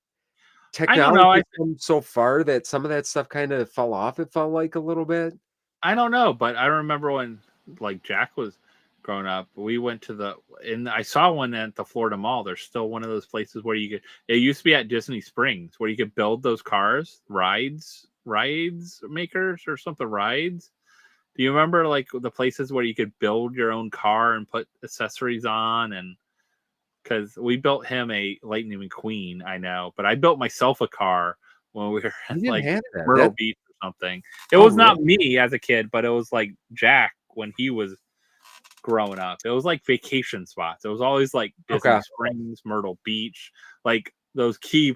I don't know. technology come so far that some of that stuff kind of fell off, it felt like a little bit. I don't know, but I remember when like Jack was growing up, we went to I saw one at the Florida Mall. There's still one of those places where you could, it used to be at Disney Springs where you could build those cars, rides makers or something, rides. Do you remember like the places where you could build your own car and put accessories on? And because we built him a Lightning McQueen, I know, but I built myself a car when we were at like Myrtle Beach or something. It was not me as a kid, but it was like Jack when he was growing up. It was like vacation spots. It was always like Disney Springs, Myrtle Beach, like those key,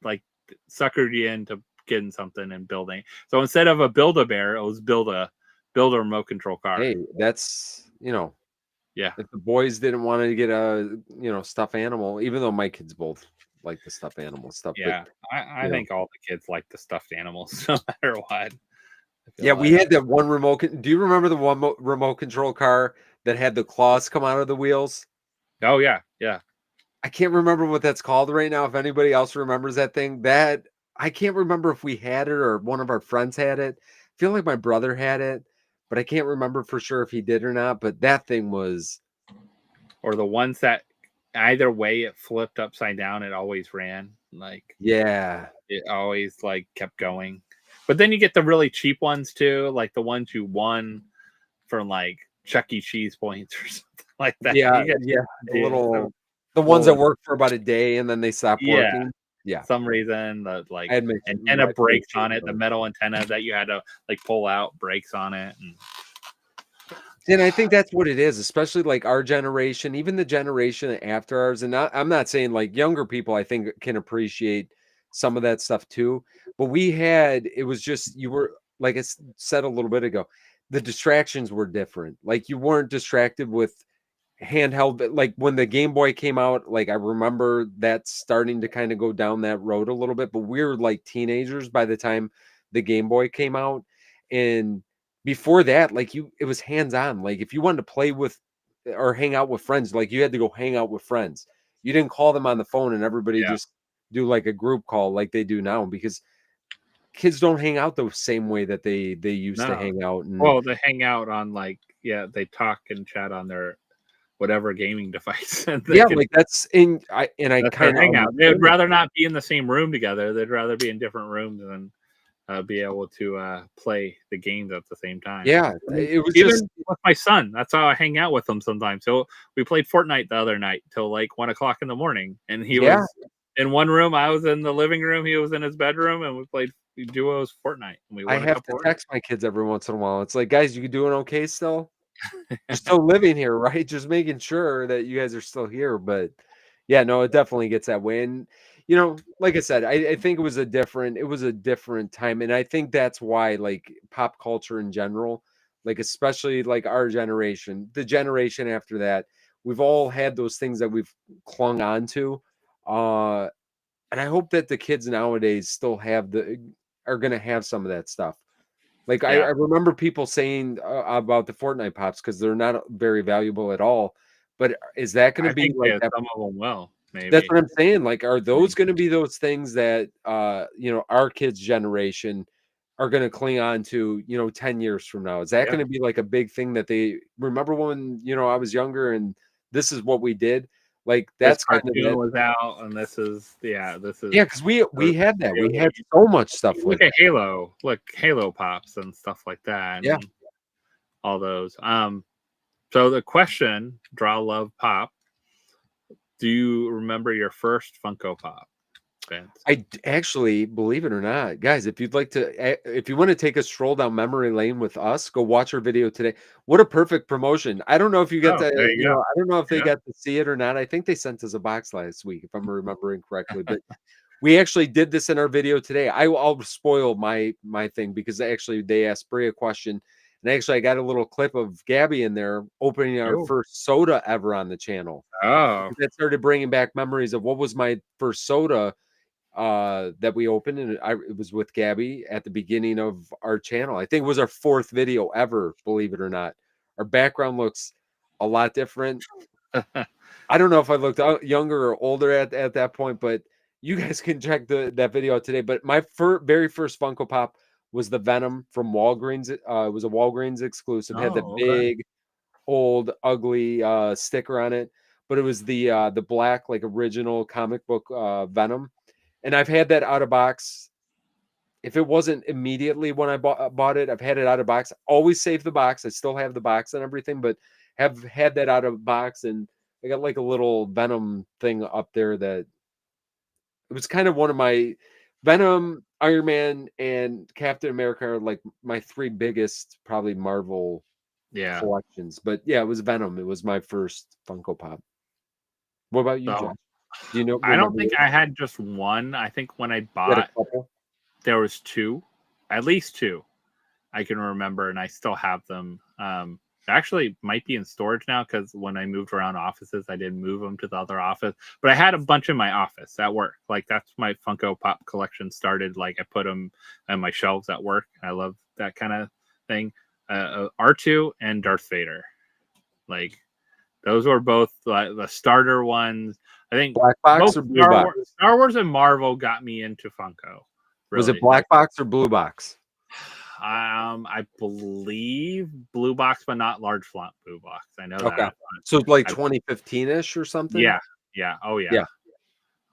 like suckered you into getting something and building. So instead of a Build-A-Bear, it was build a remote control car. Hey, that's, if the boys didn't want to get a, stuffed animal, even though my kids both like the stuffed animal stuff. Yeah, but, I think all the kids like the stuffed animals no matter what. Yeah, we had that one remote. Do you remember the one remote control car that had the claws come out of the wheels? Oh, yeah. Yeah. I can't remember what that's called right now. If anybody else remembers that thing, I can't remember if we had it or one of our friends had it. I feel like my brother had it, but I can't remember for sure if he did or not. But that thing was. Or the ones that either way it flipped upside down, it always ran. Like, yeah, it always like kept going. But then you get the really cheap ones too, like the ones you won from like Chuck E. Cheese points or something like that. Yeah, the ones that work for about a day and then they stop working. Yeah, some reason the like antenna breaks on it, the metal antenna that you had to like pull out breaks on it. And I think that's what it is, especially like our generation, even the generation after ours. And I'm not saying like younger people, I think can appreciate some of that stuff too. But it was just, you were, like I said a little bit ago, the distractions were different. Like you weren't distracted with handheld, like when the Game Boy came out, like I remember that starting to kind of go down that road a little bit, but we were like teenagers by the time the Game Boy came out. And before that, like it was hands-on. Like if you wanted to play with or hang out with friends, like you had to go hang out with friends. You didn't call them on the phone and everybody just do like a group call like they do now, because kids don't hang out the same way that they used to hang out. And well, they hang out on like, they talk and chat on their whatever gaming device. Like that's I kind of hang out. They'd rather not be in the same room together. They'd rather be in different rooms than be able to play the games at the same time. Yeah, it was even with my son. That's how I hang out with him sometimes. So we played Fortnite the other night till like 1 o'clock in the morning, and he was in one room. I was in the living room. He was in his bedroom, and we played duos Fortnite. And I have to text my kids every once in a while. It's like, guys, you doing okay still? You're still living here, right? Just making sure that you guys are still here. But yeah, no, it definitely gets that way. And like I said, I think it was a different time. And I think that's why like pop culture in general, like especially like our generation, the generation after that, we've all had those things that we've clung on to. And I hope that the kids nowadays still are going to have some of that stuff. Like I remember people saying about the Fortnite pops, because they're not very valuable at all. But is that going to be like some of them will? Maybe. That's what I'm saying. Like, are those going to be those things that our kids' generation are going to cling on to 10 years from now? Is that going to be like a big thing that they remember when I was younger and this is what we did? Like that's kind of was out, and this is because we had that. We had so much stuff. Look at Halo, Halo pops and stuff like that. Yeah, all those. So the question, Draw Love Pop. Do you remember your first Funko Pop, Vince? I actually, believe it or not, guys, if you want to take a stroll down memory lane with us, go watch our video today. What a perfect promotion. I don't know if you got I don't know if they got to see it or not. I think they sent us a box last week, if I'm remembering correctly, but we actually did this in our video today. I'll spoil my thing, because actually they asked Brie a question And actually, I got a little clip of Gabby in there opening our first soda ever on the channel. Oh, that started bringing back memories of what was my first soda that we opened, and it was with Gabby at the beginning of our channel. I think it was our 4th video ever, believe it or not. Our background looks a lot different. I don't know if I looked younger or older at that point, but you guys can check that video out today. But my very first Funko Pop was the Venom from Walgreens. It was a Walgreens exclusive. Had the big, old, ugly sticker on it, but it was the black, like, original comic book Venom. And I've had that out of box. If it wasn't immediately when I bought it, I've had it out of box. Always save the box. I still have the box and everything, but have had that out of box. And I got like a little Venom thing up there that it was kind of one of my Venom, Iron Man, and Captain America are like my 3 biggest probably Marvel collections. But yeah, it was Venom. It was my first Funko Pop. What about you, Josh? Do you know? I don't think I had just one. I think when I bought, there was 2, at least 2. I can remember, and I still have them. Actually might be in storage now because when I moved around offices, I didn't move them to the other office. But I had a bunch in my office at work. Like, that's my Funko Pop collection started. Like, I put them on my shelves at work. I love that kind of thing. R2 and Darth Vader. Like, those were both the starter ones. I think black box or blue box? Star Wars and Marvel got me into Funko. Really. Was it black box or blue box? I believe blue box, but not large font blue box. I know that. So like 2015-ish or something? Yeah. Yeah. Oh, yeah. Yeah.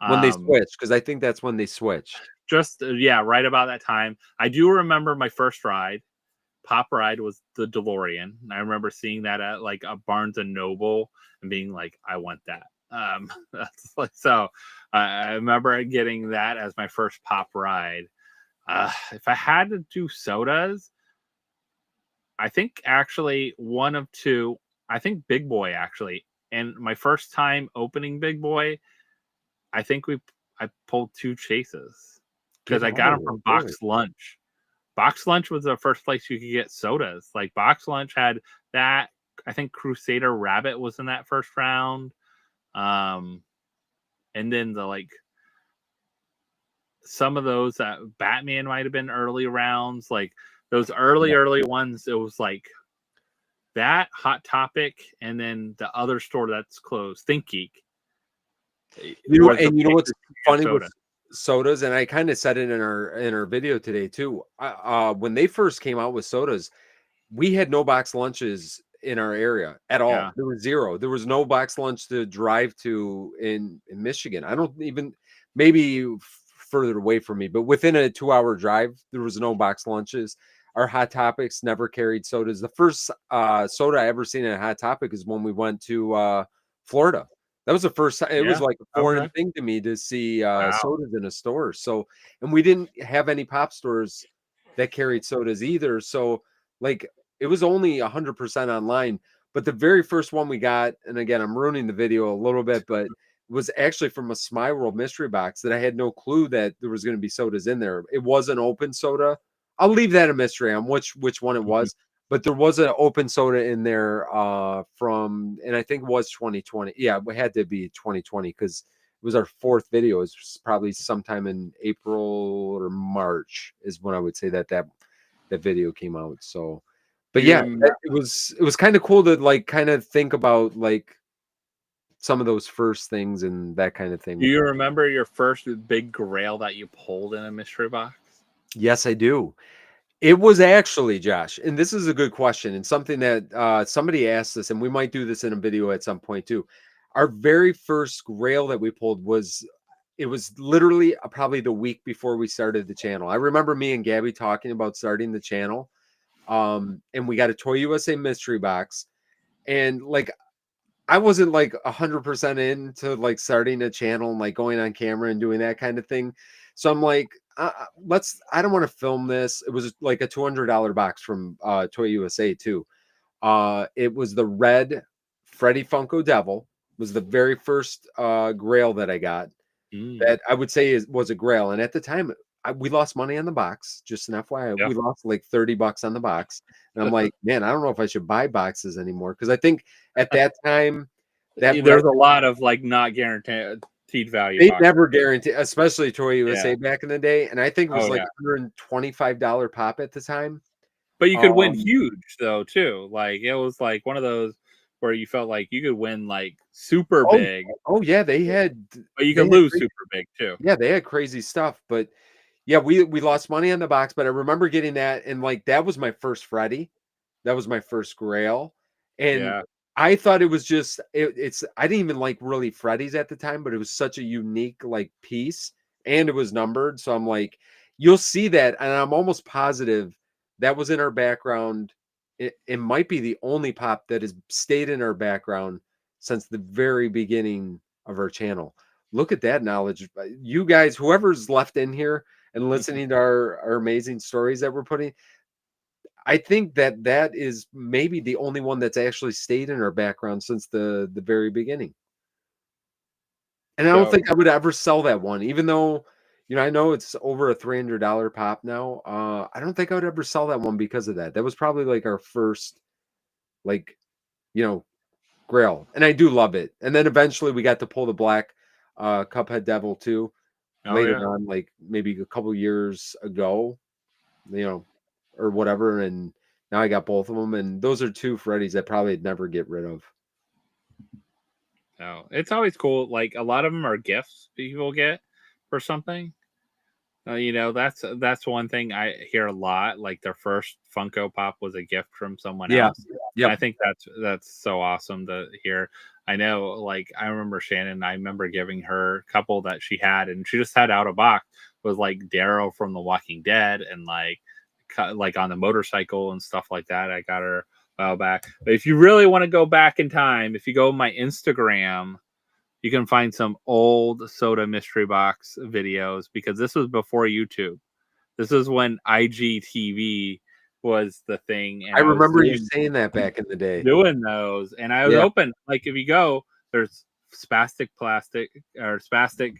When they switched, because I think that's when they switched. Just, right about that time. I do remember my first ride. Pop ride was the DeLorean. I remember seeing that at like a Barnes and Noble and being like, I want that. That's like, so I remember getting that as my first Pop ride. If I had to do sodas, I think actually one of 2. I think Big Boy, actually. And my first time opening Big Boy, I think I pulled 2 chases because I got them from Box Lunch. Box Lunch was the first place you could get sodas. Like, Box Lunch had that. I think Crusader Rabbit was in that first round. And then some of those Batman might have been early rounds. Like, those early ones, it was like that, Hot Topic, and then the other store that's closed, Think Geek. You know what's funny with sodas, and I kind of said it in our video today too. When they first came out with sodas, we had no box lunches in our area at all. Yeah. There was 0. There was no box lunch to drive to in Michigan. I don't even, maybe further away from me, but within a 2-hour drive, there was no box lunches. Our Hot Topics never carried sodas. The first soda I ever seen at Hot Topic is when we went to Florida. That was the first time. It was like a foreign thing to me to see sodas in a store. So, and we didn't have any pop stores that carried sodas either. So, like, it was only 100% online. But the very first one we got, and again, I'm ruining the video a little bit, but was actually from a Smile World mystery box that I had no clue that there was going to be sodas in there. It was an open soda. I'll leave that a mystery on which one it was. But there was an open soda in there from, and I think it was 2020. Yeah, it had to be 2020 because it was our 4th video. It was probably sometime in April or March is when I would say that video came out. So, but yeah, it was kind of cool to like kind of think about like some of those first things and that kind of thing. Do you remember your first big grail that you pulled in a mystery box? Yes, I do. It was actually, Josh, and this is a good question and something that somebody asked us, and we might do this in a video at some point too. Our very first grail that we pulled was literally probably the week before we started the channel. I remember me and Gabby talking about starting the channel, and we got a Toy USA mystery box, and like I wasn't like 100% into like starting a channel and like going on camera and doing that kind of thing. So I'm like, I don't want to film this. It was like a $200 box from Toy USA too. It was the red Freddy Funko Devil. Was the very first grail that I got that I would say was a grail. And at the time we lost money on the box. Just an FYI, Yeah. we lost like $30 on the box, and I'm like, man, I don't know if I should buy boxes anymore because I think at that time there's a lot of like not guaranteed value. they boxes. never guarantee, especially Toy USA Yeah. back in the day, and I think it was like yeah. $125 pop at the time. But you could win huge though too. Like it was like one of those where you felt like you could win like super big. Oh yeah, they had, but you could lose super big too. Yeah, they had crazy stuff, but yeah, we lost money on the box, but I remember getting that, and like that was my first Freddy. That was my first Grail. And Yeah. I thought it was just it's I didn't even like really Freddy's at the time, but it was such a unique like piece and it was numbered. So I'm like, you'll see that, and I'm almost positive that was in our background. It might be the only pop that has stayed in our background since the very beginning of our channel. Look at that knowledge. You guys, whoever's left in here and listening to our amazing stories that we're putting, I think that is maybe the only one that's actually stayed in our background since the very beginning. And I don't think I would ever sell that one, even though, I know it's over a $300 pop now. I don't think I would ever sell that one because of that. That was probably like our first, like, Grail, and I do love it. And then eventually we got to pull the black Cuphead Devil too later on, like maybe a couple years ago, or whatever. And now I got both of them, and those are two Freddys that probably never get rid of. No, it's always cool. Like a lot of them are gifts people get for something. That's one thing I hear a lot. Like their first Funko Pop was a gift from someone else. Yeah, I think that's so awesome to hear. I know, like I remember Shannon. I remember giving her a couple that she had, and she just had out of box was like Daryl from The Walking Dead, and like on the motorcycle and stuff like that. I got her a while back. But if you really want to go back in time, if you go on my Instagram, you can find some old soda mystery box videos, because this was before YouTube. This is when IGTV was the thing. And I remember you saying that back in the day. Doing those. And I was open. Like if you go, there's Spastic Plastic or Spastic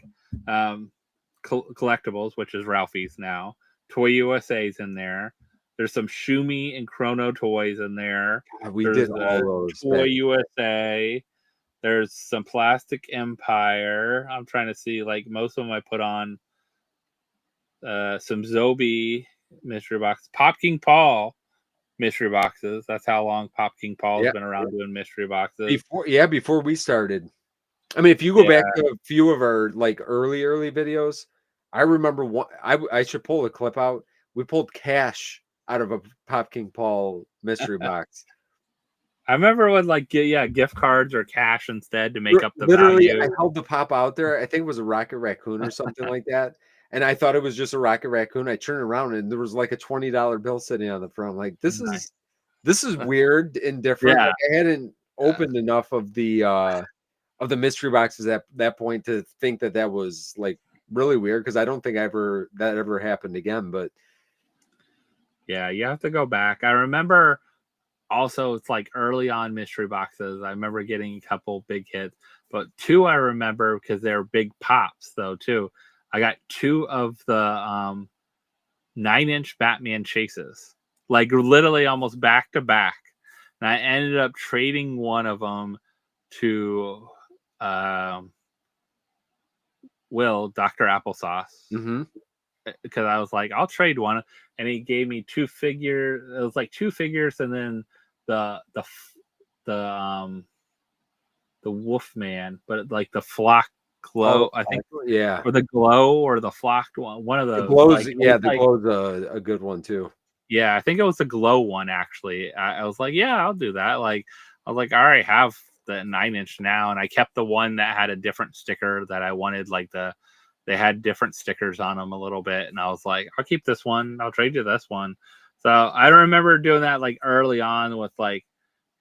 Collectibles, which is Ralphie's now. Toy USA's in there. There's some Shumi and Chrono toys in there. We did all those. Toy USA. There's some Plastic Empire. I'm trying to see, like most of them I put on. Some Zobi mystery boxes. Pop King Paul mystery boxes. That's how long Pop King Paul's been around doing mystery boxes. Before we started. I mean, if you go back to a few of our like early videos, I remember one. I should pull a clip out. We pulled cash out of a Pop King Paul mystery box. I remember with like gift cards or cash instead to make up the literally value. I held the pop out there. I think it was a Rocket Raccoon or something like that. And I thought it was just a Rocket Raccoon. I turned around and there was like a $20 bill sitting on the front. Like this is weird and different. Yeah. Like, I hadn't opened enough of the mystery boxes at that point to think that was like really weird, because I don't think that ever happened again. But yeah, you have to go back. I remember also it's like early on mystery boxes. I remember getting a couple big hits, but two I remember because they're big pops though too. I got two of the 9-inch Batman chases, like literally almost back to back. And I ended up trading one of them to Will, Dr. Applesauce, because I was like, I'll trade one. And he gave me two figures. It was like two figures, and then the Wolfman, but like the flock glow, I think, or the glow or the flocked one of those. The glow's, the glow's a good one too. Yeah, I think it was the glow one actually. I was like, yeah, I'll do that. Like I was like, all right, have the 9-inch now, and I kept the one that had a different sticker that I wanted. Like they had different stickers on them a little bit, and I was like, I'll keep this one. I'll trade you this one. So I remember doing that like early on with like,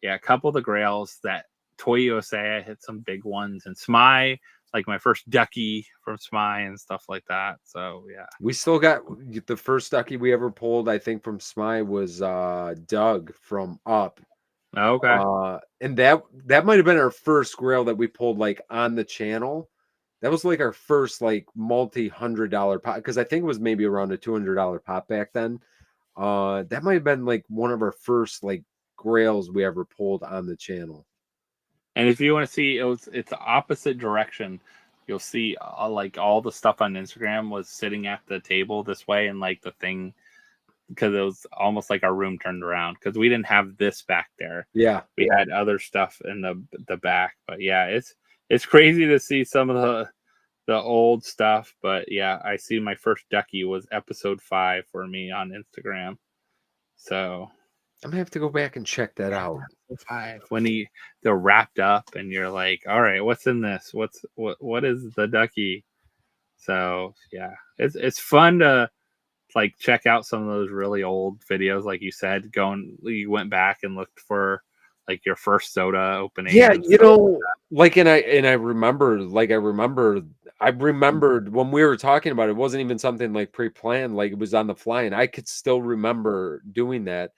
a couple of the Grails that Toy USA. I hit some big ones, and Smye, like my first Ducky from Smye and stuff like that. So yeah, we still got the first Ducky we ever pulled, I think, from Smye was Doug from Up. Okay. And that might have been our first Grail that we pulled like on the channel That was like our first like multi-$100 pop, because I think it was maybe around a $200 pop back then. That might have been like one of our first like grails we ever pulled on the channel. And if you want to see, it's the opposite direction. You'll see like all the stuff on Instagram was sitting at the table this way, and like the thing, because it was almost like our room turned around because we didn't have this back there. Yeah, we had other stuff in the back. But yeah, it's crazy to see some of the old stuff. But yeah, I see my first ducky was episode 5 for me on Instagram. So I'm gonna have to go back and check that out. 5 when they're wrapped up and you're like, all right, what's in this? What is the ducky? So yeah, it's fun to like check out some of those really old videos, like you said. You went back and looked for like your first soda opening. Yeah, you know, like, and I remember, like, I remembered when we were talking about it, it wasn't even something like pre-planned, like it was on the fly, and I could still remember doing that.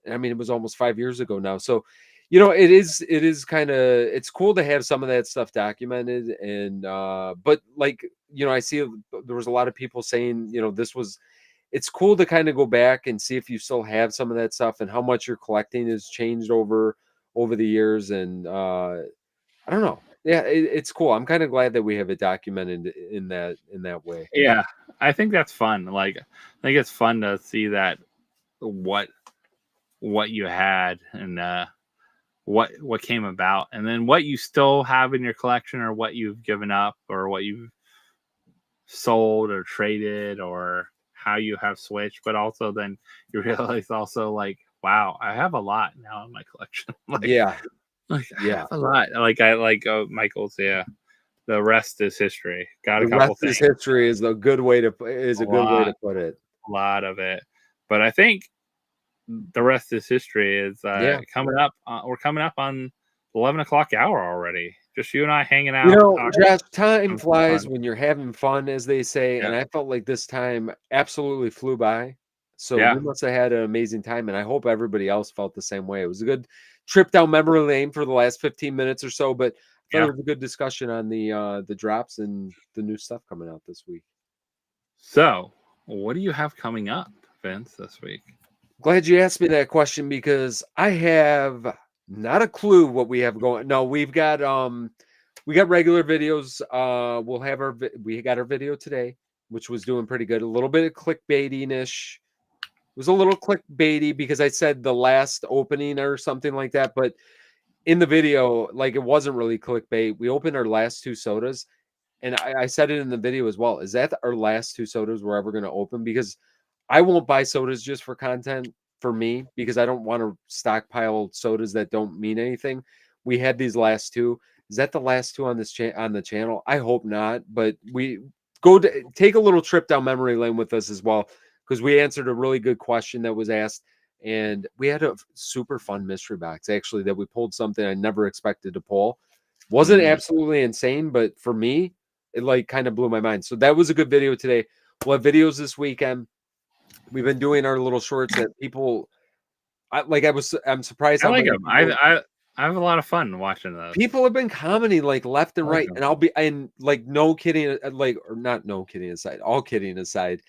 I mean, it was almost 5 years ago now. So, you know, it is kind of, it's cool to have some of that stuff documented. And but like, you know, I see there was a lot of people saying, you know, it's cool to kind of go back and see if you still have some of that stuff and how much your collecting has changed over the years. And I don't know. Yeah, it's cool. I'm kind of glad that we have it documented in that way. Yeah, I think that's fun. Like, I think it's fun to see that what you had, and what came about, and then what you still have in your collection, or what you've given up, or what you've sold or traded, or how you have switched. But also then you realize also, like, wow, I have a lot now in my collection. Like, Yeah, like I yeah. have a lot. Like, I like Michael's. Yeah, the rest is history. Got The a couple rest things. is history is a good way to put it. A lot of it. But I think the rest is history is Yeah. coming up. We're coming up on 11 o'clock hour already. Just you and I hanging You out. know, Talking, Josh, time having some flies fun. when you're having fun, as they say, Yeah. and I felt like this time absolutely flew by. So Yeah. we must have had an amazing time, and I hope everybody else felt the same way. It was a good trip down memory lane for the last 15 minutes or so, but I thought Yeah. it was a good discussion on the drops and the new stuff coming out this week. So, what do you have coming up, Vince, this week? Glad you asked me that question because I have not a clue what we have going. No, we got regular videos. We got our video today, which was doing pretty good. A little bit of clickbaiting-ish. It was a little clickbaity because I said the last opening or something like that, but in the video, like, it wasn't really clickbait. We opened our last 2 sodas, and I said it in the video as well. Is that our last 2 sodas we're ever going to open? Because I won't buy sodas just for content for me, because I don't want to stockpile sodas that don't mean anything. We had these last 2. Is that the last 2 on this on the channel? I hope not, but we take a little trip down memory lane with us as well, because we answered a really good question that was asked, and we had a super fun mystery box actually that we pulled, something I never expected to pull. Wasn't absolutely insane, but for me, it like kind of blew my mind. So that was a good video today. We'll have videos this weekend. We've been doing our little shorts that people I'm surprised I how like many them. people, I have a lot of fun watching those. people have been commenting like left and I like right. them. And like, no kidding, like, or not, no kidding aside, all kidding aside.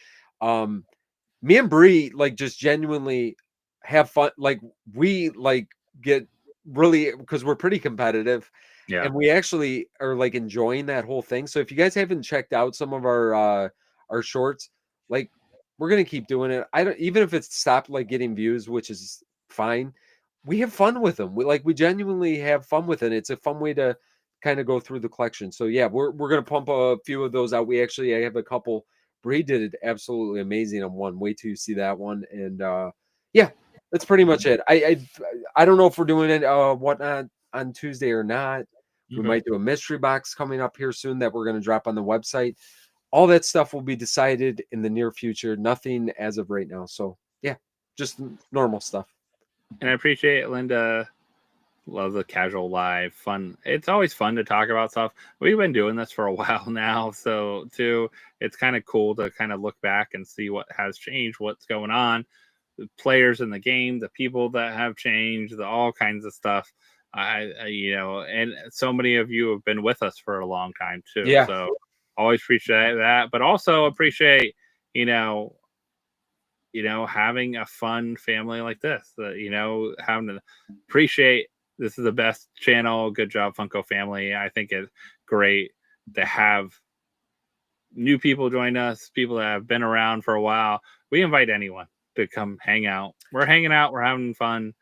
Me and Bree like just genuinely have fun. Like, we like get really, because we're pretty competitive, Yeah. and we actually are like enjoying that whole thing. So if you guys haven't checked out some of our shorts, like, we're gonna keep doing it. I don't, even if it's stopped like getting views, which is fine. We have fun with them. We genuinely have fun with it. It's a fun way to kind of go through the collection. So yeah, we're gonna pump a few of those out. I have a couple. Bree did it absolutely amazing on one. Wait till you see that one. And yeah, that's pretty much it. I don't know if we're doing it whatnot on Tuesday or not. We might do a mystery box coming up here soon that we're going to drop on the website. All that stuff will be decided in the near future. Nothing as of right now. So yeah, just normal stuff. And I appreciate it, Linda. Love the casual live fun. It's always fun to talk about stuff. We've been doing this for a while now, so too, it's kind of cool to kind of look back and see what has changed, what's going on, the players in the game, the people that have changed, all kinds of stuff. And so many of you have been with us for a long time too. Yeah. So always appreciate that, but also appreciate, having a fun family like this, having to appreciate this is the best channel. Good job, Funko family. I think it's great to have new people join us, people that have been around for a while. We invite anyone to come hang out. We're hanging out. We're having fun.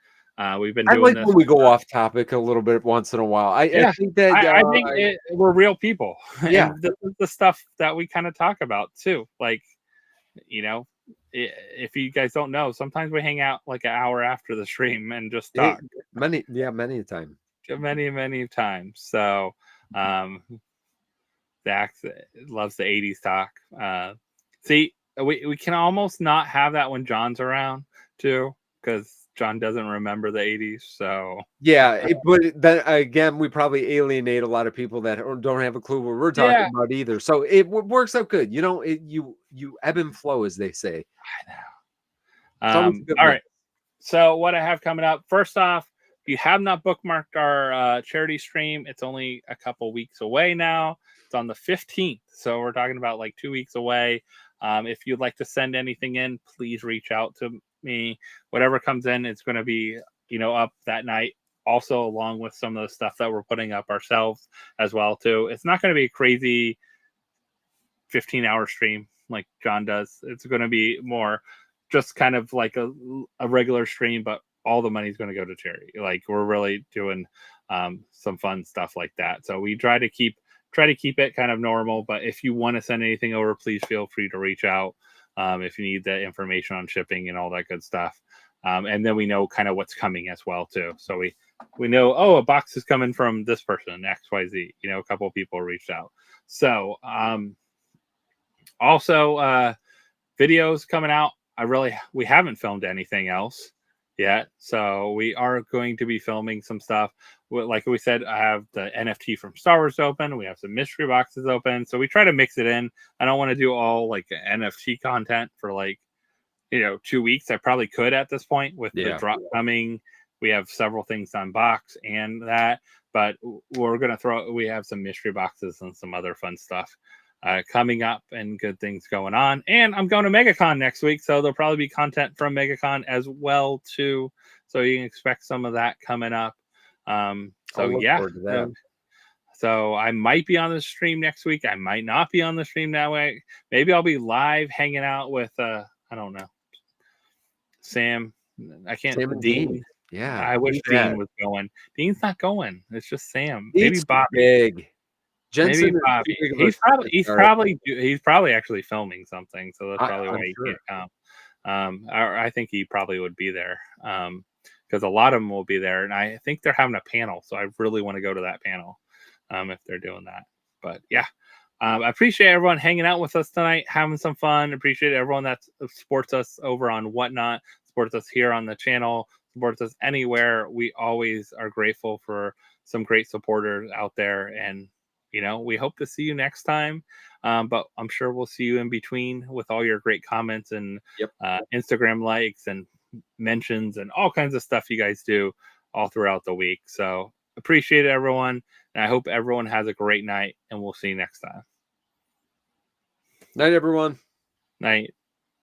We've been doing this. When we go off topic a little bit once in a while. I think that I think we're real people. Yeah. And this is the stuff that we kind of talk about too. Like, if you guys don't know, sometimes we hang out like an hour after the stream and just talk. Many a time. Many times. So, Dax loves the 80s talk. See, we can almost not have that when John's around too, because John doesn't remember the 80s. So yeah, but then again, we probably alienate a lot of people that don't have a clue what we're talking about either. So it works out good. You ebb and flow, as they say. I know. All right. So what I have coming up, first off, if you have not bookmarked our charity stream, it's only a couple weeks away now. It's on the 15th. So we're talking about like 2 weeks away. If you'd like to send anything in, please reach out to me. Whatever comes in, it's going to be, up that night. Also, along with some of the stuff that we're putting up ourselves as well, too. It's not going to be a crazy 15-hour stream like John does. It's going to be more just kind of like a regular stream, but all the money is going to go to charity. Like, we're really doing some fun stuff like that. So we try to keep it kind of normal. But if you want to send anything over, please feel free to reach out if you need the information on shipping and all that good stuff. And then we know kind of what's coming as well too. So we know, a box is coming from this person, XYZ. A couple of people reached out. So also videos coming out. We haven't filmed anything else yet, so we are going to be filming some stuff. Like we said, I have the NFT from Star Wars open. We have some mystery boxes open, so we try to mix it in. I don't want to do all like NFT content for 2 weeks. I probably could at this point with the drop coming. We have several things to unbox and that, but we're gonna we have some mystery boxes and some other fun stuff coming up and good things going on. And I'm going to MegaCon next week, so there'll probably be content from MegaCon as well too. So you can expect some of that coming up. So I might be on the stream next week. I might not be on the stream that way. Maybe I'll be live hanging out with I don't know, Sam. I can't. Sam and Dean. Yeah, I wish Dean was going. Dean's not going. It's just Sam. Maybe Bobby. Big. Jensen, maybe Bobby. He's probably actually filming something, so that's probably why he can't come. I think he probably would be there because a lot of them will be there, and I think they're having a panel, so I really want to go to that panel if they're doing that. But yeah, I appreciate everyone hanging out with us tonight, having some fun. Appreciate everyone that supports us over on Whatnot, supports us here on the channel, supports us anywhere. We always are grateful for some great supporters out there, and we hope to see you next time. But I'm sure we'll see you in between with all your great comments and Instagram likes and mentions and all kinds of stuff you guys do all throughout the week. So appreciate it, everyone. And I hope everyone has a great night, and we'll see you next time. Night, everyone. Night.